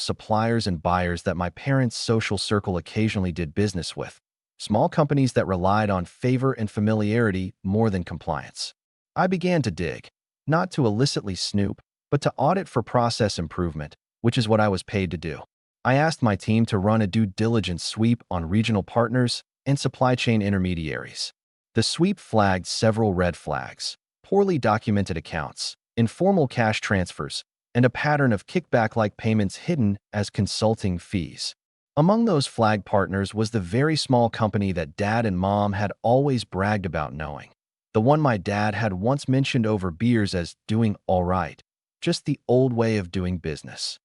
suppliers and buyers that my parents' social circle occasionally did business with, small companies that relied on favor and familiarity more than compliance. I began to dig, not to illicitly snoop, but to audit for process improvement, which is what I was paid to do. I asked my team to run a due diligence sweep on regional partners and supply chain intermediaries. The sweep flagged several red flags: poorly documented accounts, informal cash transfers, and a pattern of kickback-like payments hidden as consulting fees. Among those flagged partners was the very small company that Dad and Mom had always bragged about knowing. The one my dad had once mentioned over beers as doing all right, just the old way of doing business.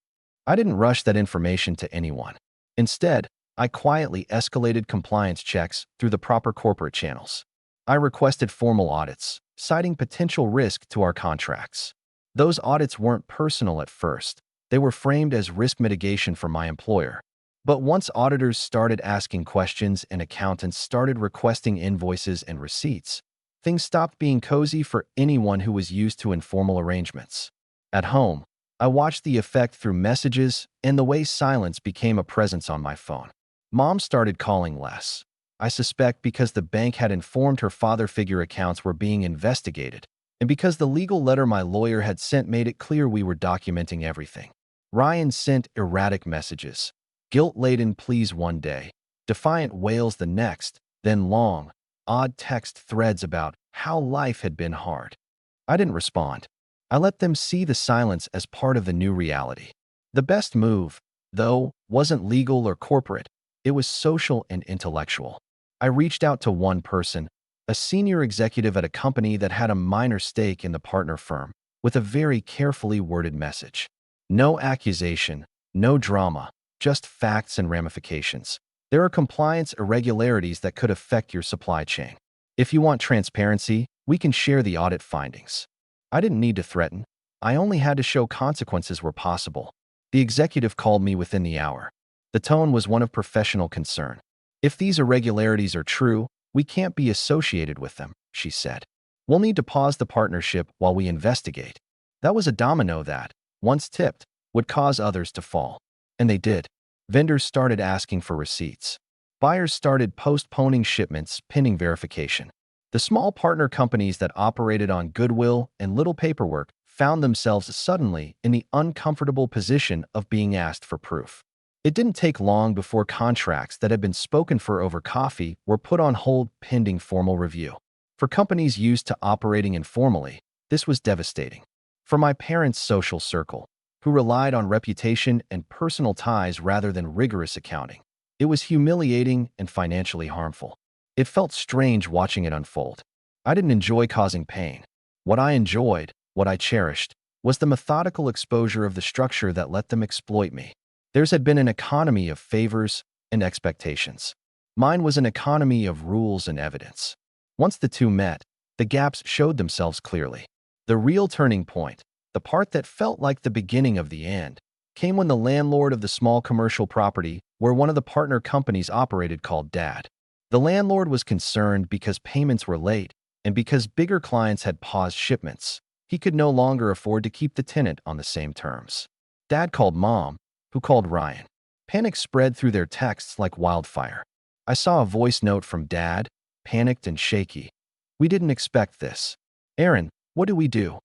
I didn't rush that information to anyone. Instead, I quietly escalated compliance checks through the proper corporate channels. I requested formal audits, citing potential risk to our contracts. Those audits weren't personal at first. They were framed as risk mitigation for my employer. But once auditors started asking questions and accountants started requesting invoices and receipts, things stopped being cozy for anyone who was used to informal arrangements. At home, I watched the effect through messages and the way silence became a presence on my phone. Mom started calling less. I suspect because the bank had informed her father figure accounts were being investigated, and because the legal letter my lawyer had sent made it clear we were documenting everything. Ryan sent erratic messages: guilt-laden pleas one day, defiant wails the next, then long, odd text threads about how life had been hard. I didn't respond. I let them see the silence as part of the new reality. The best move, though, wasn't legal or corporate. It was social and intellectual. I reached out to one person, a senior executive at a company that had a minor stake in the partner firm, with a very carefully worded message. No accusation, no drama, just facts and ramifications. There are compliance irregularities that could affect your supply chain. If you want transparency, we can share the audit findings. I didn't need to threaten. I only had to show consequences were possible. The executive called me within the hour. The tone was one of professional concern. "If these irregularities are true, we can't be associated with them," she said. "We'll need to pause the partnership while we investigate." That was a domino that, once tipped, would cause others to fall. And they did. Vendors started asking for receipts. Buyers started postponing shipments pending verification. The small partner companies that operated on goodwill and little paperwork found themselves suddenly in the uncomfortable position of being asked for proof. It didn't take long before contracts that had been spoken for over coffee were put on hold pending formal review. For companies used to operating informally, this was devastating. For my parents' social circle, who relied on reputation and personal ties rather than rigorous accounting, it was humiliating and financially harmful. It felt strange watching it unfold. I didn't enjoy causing pain. What I enjoyed, what I cherished, was the methodical exposure of the structure that let them exploit me. Theirs had been an economy of favors and expectations. Mine was an economy of rules and evidence. Once the two met, the gaps showed themselves clearly. The real turning point, the part that felt like the beginning of the end, came when the landlord of the small commercial property where one of the partner companies operated called Dad. The landlord was concerned because payments were late and because bigger clients had paused shipments. He could no longer afford to keep the tenant on the same terms. Dad called Mom, who called Ryan. Panic spread through their texts like wildfire. I saw a voice note from Dad, panicked and shaky. "We didn't expect this. Aaron, what do we do?"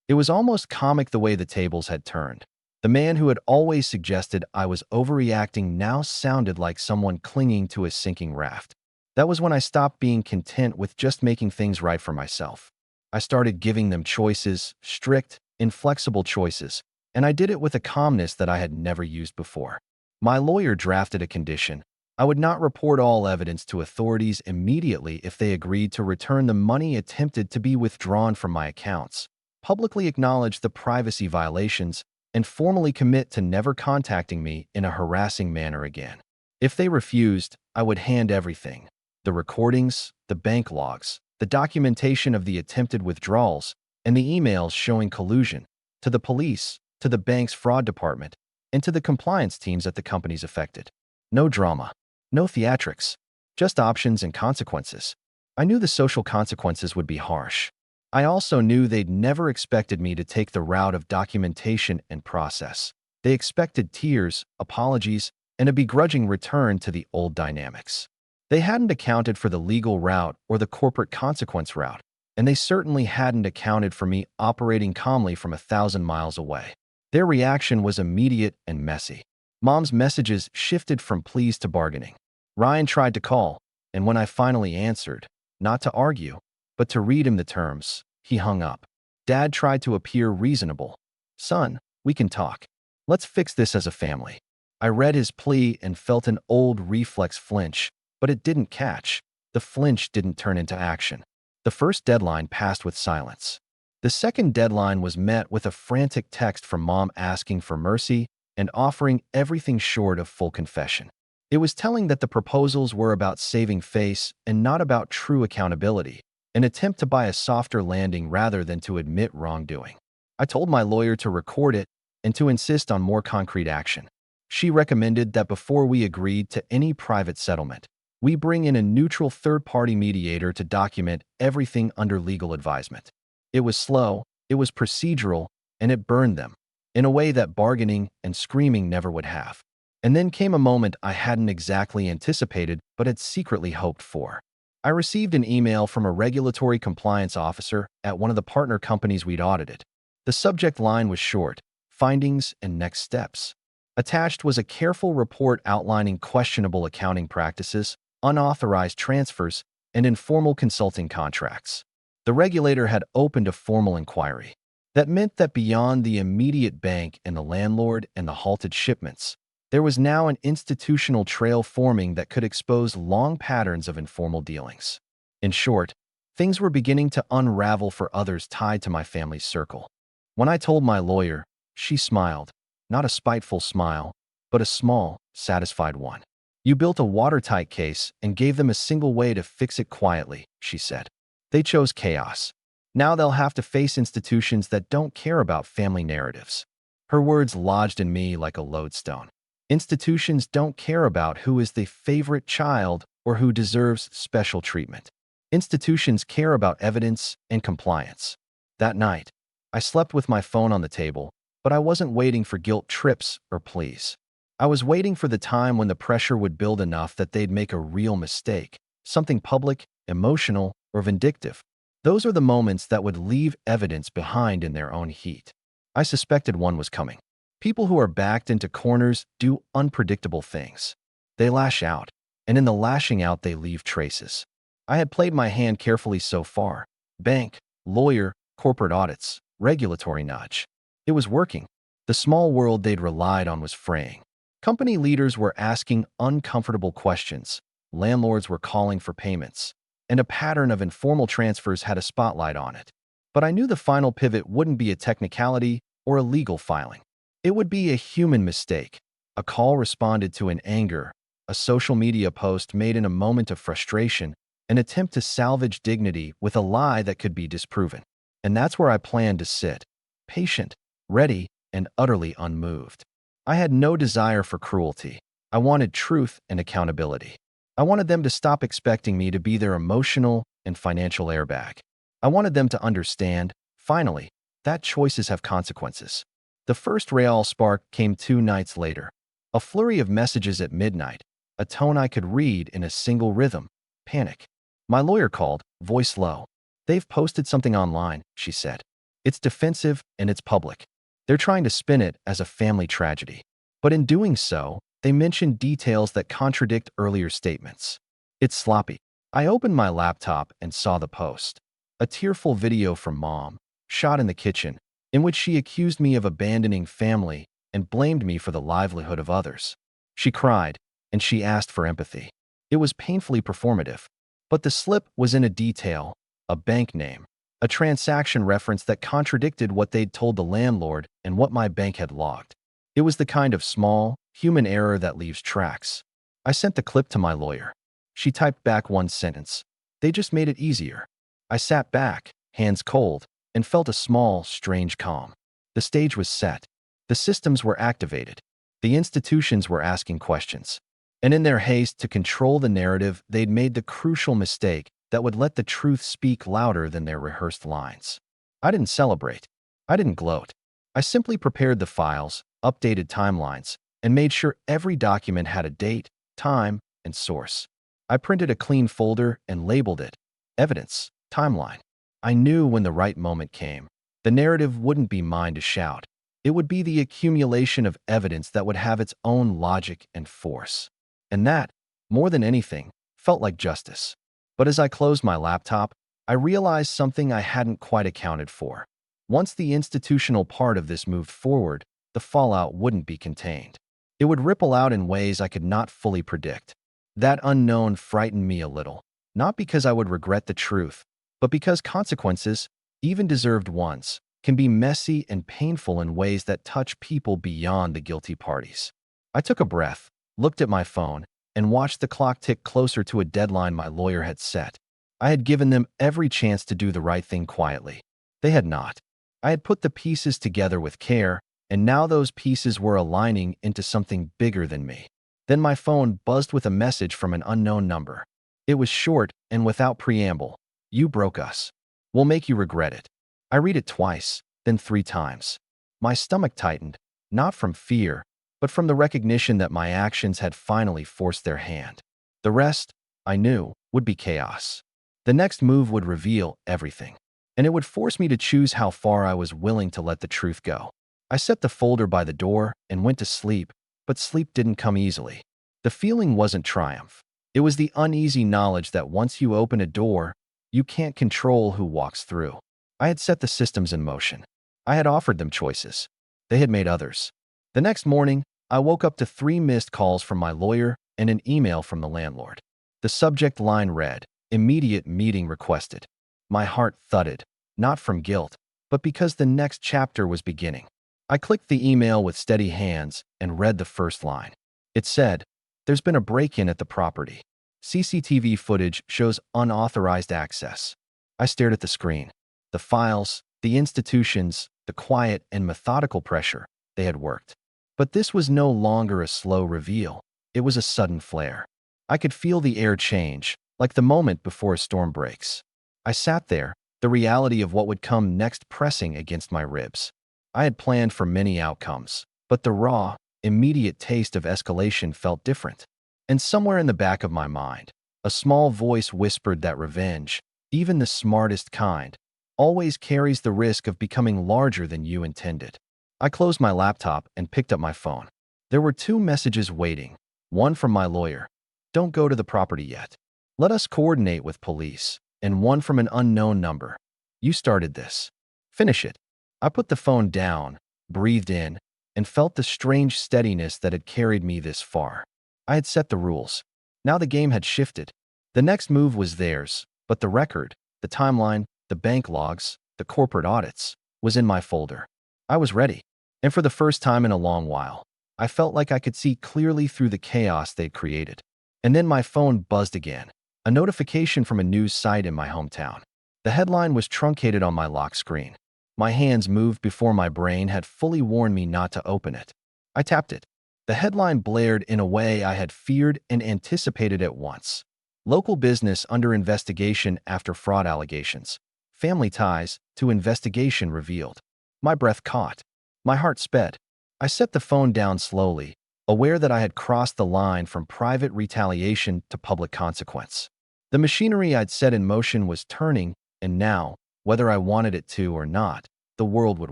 It was almost comic the way the tables had turned. The man who had always suggested I was overreacting now sounded like someone clinging to a sinking raft. That was when I stopped being content with just making things right for myself. I started giving them choices, strict, inflexible choices, and I did it with a calmness that I had never used before. My lawyer drafted a condition. I would not report all evidence to authorities immediately if they agreed to return the money attempted to be withdrawn from my accounts, publicly acknowledge the privacy violations, and formally commit to never contacting me in a harassing manner again. If they refused, I would hand everything: the recordings, the bank logs, the documentation of the attempted withdrawals, and the emails showing collusion, to the police, to the bank's fraud department, and to the compliance teams at the companies affected. No drama, no theatrics, just options and consequences. I knew the social consequences would be harsh. I also knew they'd never expected me to take the route of documentation and process. They expected tears, apologies, and a begrudging return to the old dynamics. They hadn't accounted for the legal route or the corporate consequence route, and they certainly hadn't accounted for me operating calmly from 1,000 miles away. Their reaction was immediate and messy. Mom's messages shifted from pleas to bargaining. Ryan tried to call, and when I finally answered, not to argue, but to read him the terms, he hung up. Dad tried to appear reasonable. "Son, we can talk. Let's fix this as a family." I read his plea and felt an old reflex flinch, but it didn't catch. The flinch didn't turn into action. The first deadline passed with silence. The second deadline was met with a frantic text from Mom asking for mercy and offering everything short of full confession. It was telling that the proposals were about saving face and not about true accountability, an attempt to buy a softer landing rather than to admit wrongdoing. I told my lawyer to record it and to insist on more concrete action. She recommended that before we agreed to any private settlement, we bring in a neutral third-party mediator to document everything under legal advisement. It was slow, it was procedural, and it burned them, in a way that bargaining and screaming never would have. And then came a moment I hadn't exactly anticipated but had secretly hoped for. I received an email from a regulatory compliance officer at one of the partner companies we'd audited. The subject line was short: findings and next steps. Attached was a careful report outlining questionable accounting practices, unauthorized transfers, and informal consulting contracts. The regulator had opened a formal inquiry. That meant that beyond the immediate bank and the landlord and the halted shipments, there was now an institutional trail forming that could expose long patterns of informal dealings. In short, things were beginning to unravel for others tied to my family's circle. When I told my lawyer, she smiled, not a spiteful smile, but a small, satisfied one. "You built a watertight case and gave them a single way to fix it quietly," she said. "They chose chaos. Now they'll have to face institutions that don't care about family narratives." Her words lodged in me like a lodestone. Institutions don't care about who is the favorite child or who deserves special treatment. Institutions care about evidence and compliance. That night, I slept with my phone on the table, but I wasn't waiting for guilt trips or pleas. I was waiting for the time when the pressure would build enough that they'd make a real mistake, something public, emotional, or vindictive. Those are the moments that would leave evidence behind in their own heat. I suspected one was coming. People who are backed into corners do unpredictable things. They lash out, and in the lashing out they leave traces. I had played my hand carefully so far. Bank, lawyer, corporate audits, regulatory nudge. It was working. The small world they'd relied on was fraying. Company leaders were asking uncomfortable questions. Landlords were calling for payments. And a pattern of informal transfers had a spotlight on it. But I knew the final pivot wouldn't be a technicality or a legal filing. It would be a human mistake. A call responded to in anger, a social media post made in a moment of frustration, an attempt to salvage dignity with a lie that could be disproven. And that's where I planned to sit, patient, ready, and utterly unmoved. I had no desire for cruelty. I wanted truth and accountability. I wanted them to stop expecting me to be their emotional and financial airbag. I wanted them to understand, finally, that choices have consequences. The first real spark came 2 nights later. A flurry of messages at midnight, a tone I could read in a single rhythm. Panic. My lawyer called, voice low. They've posted something online, she said. It's defensive and it's public. They're trying to spin it as a family tragedy. But in doing so, they mentioned details that contradict earlier statements. It's sloppy. I opened my laptop and saw the post. A tearful video from Mom, shot in the kitchen, in which she accused me of abandoning family and blamed me for the livelihood of others. She cried, and she asked for empathy. It was painfully performative. But the slip was in a detail, a bank name, a transaction reference that contradicted what they'd told the landlord and what my bank had logged. It was the kind of small, human error that leaves tracks. I sent the clip to my lawyer. She typed back one sentence. They just made it easier. I sat back, hands cold, and felt a small, strange calm. The stage was set. The systems were activated. The institutions were asking questions. And in their haste to control the narrative, they'd made the crucial mistake that would let the truth speak louder than their rehearsed lines. I didn't celebrate. I didn't gloat. I simply prepared the files, updated timelines, and made sure every document had a date, time, and source. I printed a clean folder and labeled it Evidence, Timeline. I knew when the right moment came, the narrative wouldn't be mine to shout. It would be the accumulation of evidence that would have its own logic and force. And that, more than anything, felt like justice. But as I closed my laptop, I realized something I hadn't quite accounted for. Once the institutional part of this moved forward, the fallout wouldn't be contained. It would ripple out in ways I could not fully predict. That unknown frightened me a little, not because I would regret the truth, but because consequences, even deserved ones, can be messy and painful in ways that touch people beyond the guilty parties. I took a breath, looked at my phone, and watched the clock tick closer to a deadline my lawyer had set. I had given them every chance to do the right thing quietly. They had not. I had put the pieces together with care, and now those pieces were aligning into something bigger than me. Then my phone buzzed with a message from an unknown number. It was short and without preamble. You broke us. We'll make you regret it. I read it twice, then 3 times. My stomach tightened, not from fear, but from the recognition that my actions had finally forced their hand. The rest, I knew, would be chaos. The next move would reveal everything, and it would force me to choose how far I was willing to let the truth go. I set the folder by the door and went to sleep, but sleep didn't come easily. The feeling wasn't triumph. It was the uneasy knowledge that once you open a door, you can't control who walks through. I had set the systems in motion. I had offered them choices. They had made others. The next morning, I woke up to 3 missed calls from my lawyer and an email from the landlord. The subject line read, "Immediate meeting requested." My heart thudded, not from guilt, but because the next chapter was beginning. I clicked the email with steady hands and read the first line. It said, "There's been a break-in at the property. CCTV footage shows unauthorized access." I stared at the screen. The files, the institutions, the quiet and methodical pressure, they had worked. But this was no longer a slow reveal. It was a sudden flare. I could feel the air change, like the moment before a storm breaks. I sat there, the reality of what would come next pressing against my ribs. I had planned for many outcomes, but the raw, immediate taste of escalation felt different. And somewhere in the back of my mind, a small voice whispered that revenge, even the smartest kind, always carries the risk of becoming larger than you intended. I closed my laptop and picked up my phone. There were two messages waiting, one from my lawyer, "Don't go to the property yet. Let us coordinate with police," and one from an unknown number, "You started this. Finish it." I put the phone down, breathed in, and felt the strange steadiness that had carried me this far. I had set the rules. Now the game had shifted. The next move was theirs, but the record, the timeline, the bank logs, the corporate audits, was in my folder. I was ready. And for the first time in a long while, I felt like I could see clearly through the chaos they'd created. And then my phone buzzed again, a notification from a news site in my hometown. The headline was truncated on my lock screen. My hands moved before my brain had fully warned me not to open it. I tapped it. The headline blared in a way I had feared and anticipated at once. Local business under investigation after fraud allegations. Family ties to investigation revealed. My breath caught. My heart sped. I set the phone down slowly, aware that I had crossed the line from private retaliation to public consequence. The machinery I'd set in motion was turning, and now, whether I wanted it to or not, the world would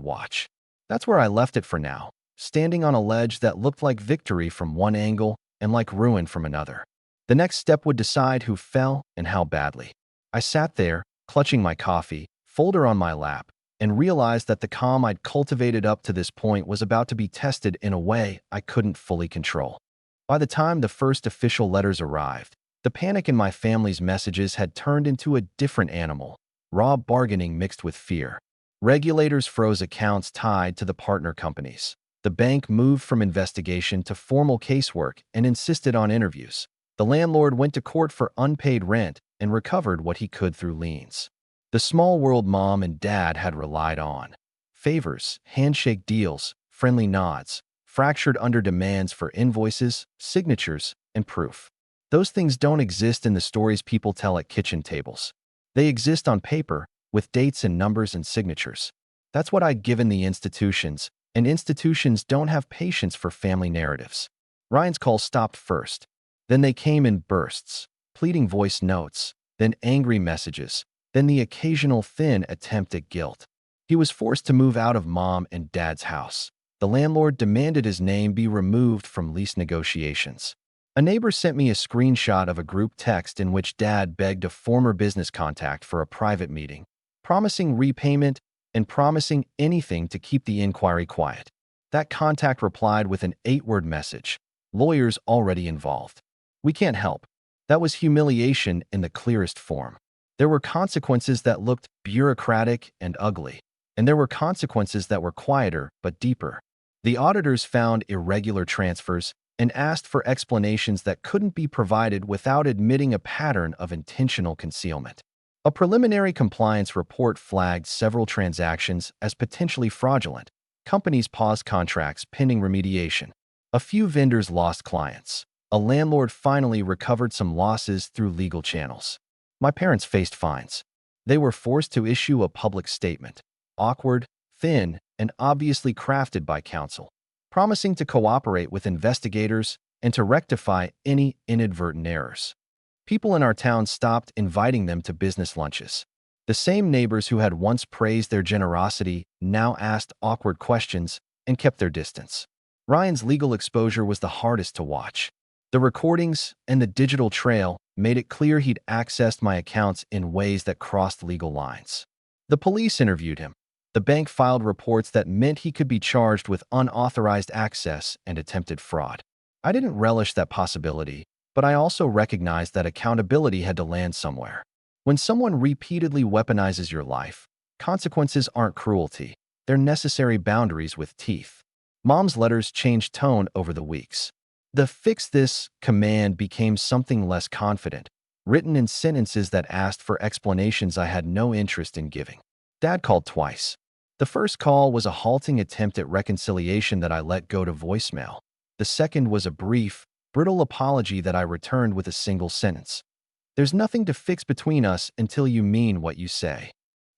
watch. That's where I left it for now, standing on a ledge that looked like victory from one angle and like ruin from another. The next step would decide who fell and how badly. I sat there, clutching my coffee, folder on my lap, and realized that the calm I'd cultivated up to this point was about to be tested in a way I couldn't fully control. By the time the first official letters arrived, the panic in my family's messages had turned into a different animal, raw bargaining mixed with fear. Regulators froze accounts tied to the partner companies. The bank moved from investigation to formal casework and insisted on interviews. The landlord went to court for unpaid rent and recovered what he could through liens. The small world mom and dad had relied on. Favors, handshake deals, friendly nods, fractured under demands for invoices, signatures, and proof. Those things don't exist in the stories people tell at kitchen tables. They exist on paper, with dates and numbers and signatures. That's what I'd given the institutions, and institutions don't have patience for family narratives. Ryan's call stopped first. Then they came in bursts, pleading voice notes, then angry messages, then the occasional thin attempt at guilt. He was forced to move out of mom and dad's house. The landlord demanded his name be removed from lease negotiations. A neighbor sent me a screenshot of a group text in which dad begged a former business contact for a private meeting, promising repayment and promising anything to keep the inquiry quiet. That contact replied with an 8-word message. Lawyers already involved. We can't help. That was humiliation in the clearest form. There were consequences that looked bureaucratic and ugly, and there were consequences that were quieter but deeper. The auditors found irregular transfers and asked for explanations that couldn't be provided without admitting a pattern of intentional concealment. A preliminary compliance report flagged several transactions as potentially fraudulent. Companies paused contracts pending remediation. A few vendors lost clients. A landlord finally recovered some losses through legal channels. My parents faced fines. They were forced to issue a public statement, awkward, thin, and obviously crafted by counsel, promising to cooperate with investigators and to rectify any inadvertent errors. People in our town stopped inviting them to business lunches. The same neighbors who had once praised their generosity now asked awkward questions and kept their distance. Ryan's legal exposure was the hardest to watch. The recordings and the digital trail made it clear he'd accessed my accounts in ways that crossed legal lines. The police interviewed him. The bank filed reports that meant he could be charged with unauthorized access and attempted fraud. I didn't relish that possibility, but I also recognized that accountability had to land somewhere. When someone repeatedly weaponizes your life, consequences aren't cruelty. They're necessary boundaries with teeth. Mom's letters changed tone over the weeks. The "fix this" command became something less confident, written in sentences that asked for explanations I had no interest in giving. Dad called twice. The first call was a halting attempt at reconciliation that I let go to voicemail. The second was a brief, brittle apology that I returned with a single sentence. "There's nothing to fix between us until you mean what you say."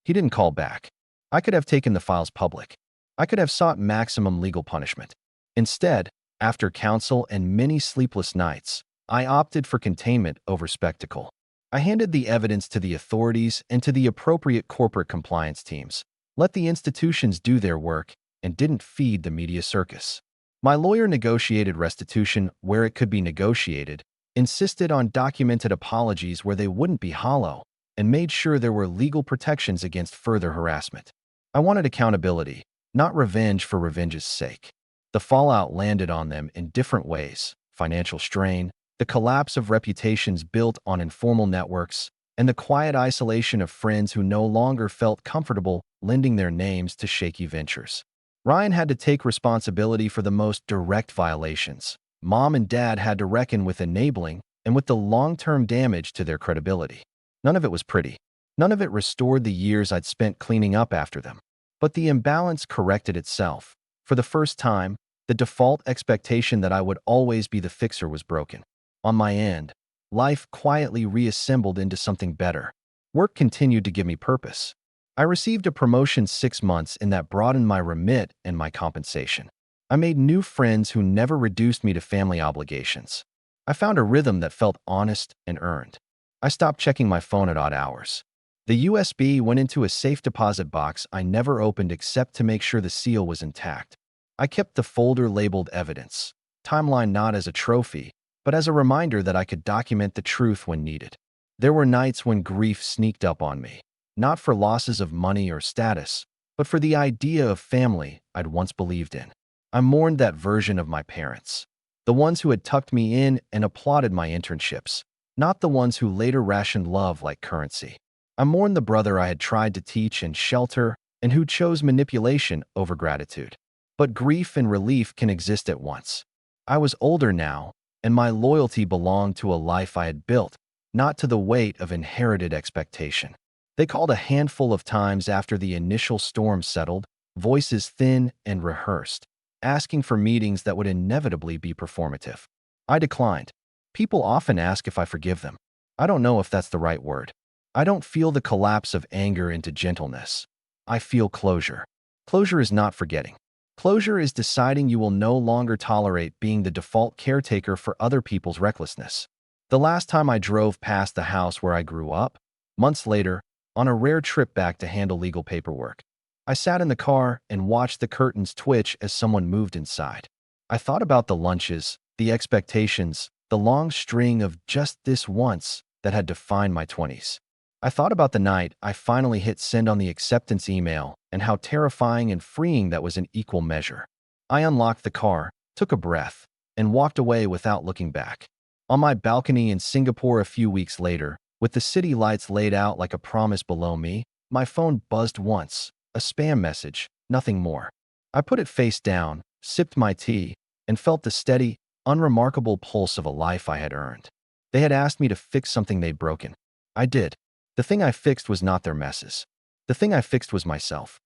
He didn't call back. I could have taken the files public. I could have sought maximum legal punishment. Instead, after counsel and many sleepless nights, I opted for containment over spectacle. I handed the evidence to the authorities and to the appropriate corporate compliance teams, let the institutions do their work, and didn't feed the media circus. My lawyer negotiated restitution where it could be negotiated, insisted on documented apologies where they wouldn't be hollow, and made sure there were legal protections against further harassment. I wanted accountability, not revenge for revenge's sake. The fallout landed on them in different ways: financial strain, the collapse of reputations built on informal networks, and the quiet isolation of friends who no longer felt comfortable lending their names to shaky ventures. Ryan had to take responsibility for the most direct violations. Mom and Dad had to reckon with enabling and with the long-term damage to their credibility. None of it was pretty. None of it restored the years I'd spent cleaning up after them. But the imbalance corrected itself. For the first time, the default expectation that I would always be the fixer was broken. On my end, life quietly reassembled into something better. Work continued to give me purpose. I received a promotion 6 months in that broadened my remit and my compensation. I made new friends who never reduced me to family obligations. I found a rhythm that felt honest and earned. I stopped checking my phone at odd hours. The USB went into a safe deposit box I never opened except to make sure the seal was intact. I kept the folder labeled evidence, timeline not as a trophy, but as a reminder that I could document the truth when needed. There were nights when grief sneaked up on me, not for losses of money or status, but for the idea of family I'd once believed in. I mourned that version of my parents, the ones who had tucked me in and applauded my internships, not the ones who later rationed love like currency. I mourned the brother I had tried to teach and shelter and who chose manipulation over gratitude. But grief and relief can exist at once. I was older now, and my loyalty belonged to a life I had built, not to the weight of inherited expectation. They called a handful of times after the initial storm settled, voices thin and rehearsed, asking for meetings that would inevitably be performative. I declined. People often ask if I forgive them. I don't know if that's the right word. I don't feel the collapse of anger into gentleness. I feel closure. Closure is not forgetting. Closure is deciding you will no longer tolerate being the default caretaker for other people's recklessness. The last time I drove past the house where I grew up, months later, on a rare trip back to handle legal paperwork, I sat in the car and watched the curtains twitch as someone moved inside. I thought about the lunches, the expectations, the long string of just this once that had defined my 20s. I thought about the night I finally hit send on the acceptance email and how terrifying and freeing that was in equal measure. I unlocked the car, took a breath, and walked away without looking back. On my balcony in Singapore a few weeks later, with the city lights laid out like a promise below me, my phone buzzed once, a spam message, nothing more. I put it face down, sipped my tea, and felt the steady, unremarkable pulse of a life I had earned. They had asked me to fix something they'd broken. I did. The thing I fixed was not their messes. The thing I fixed was myself.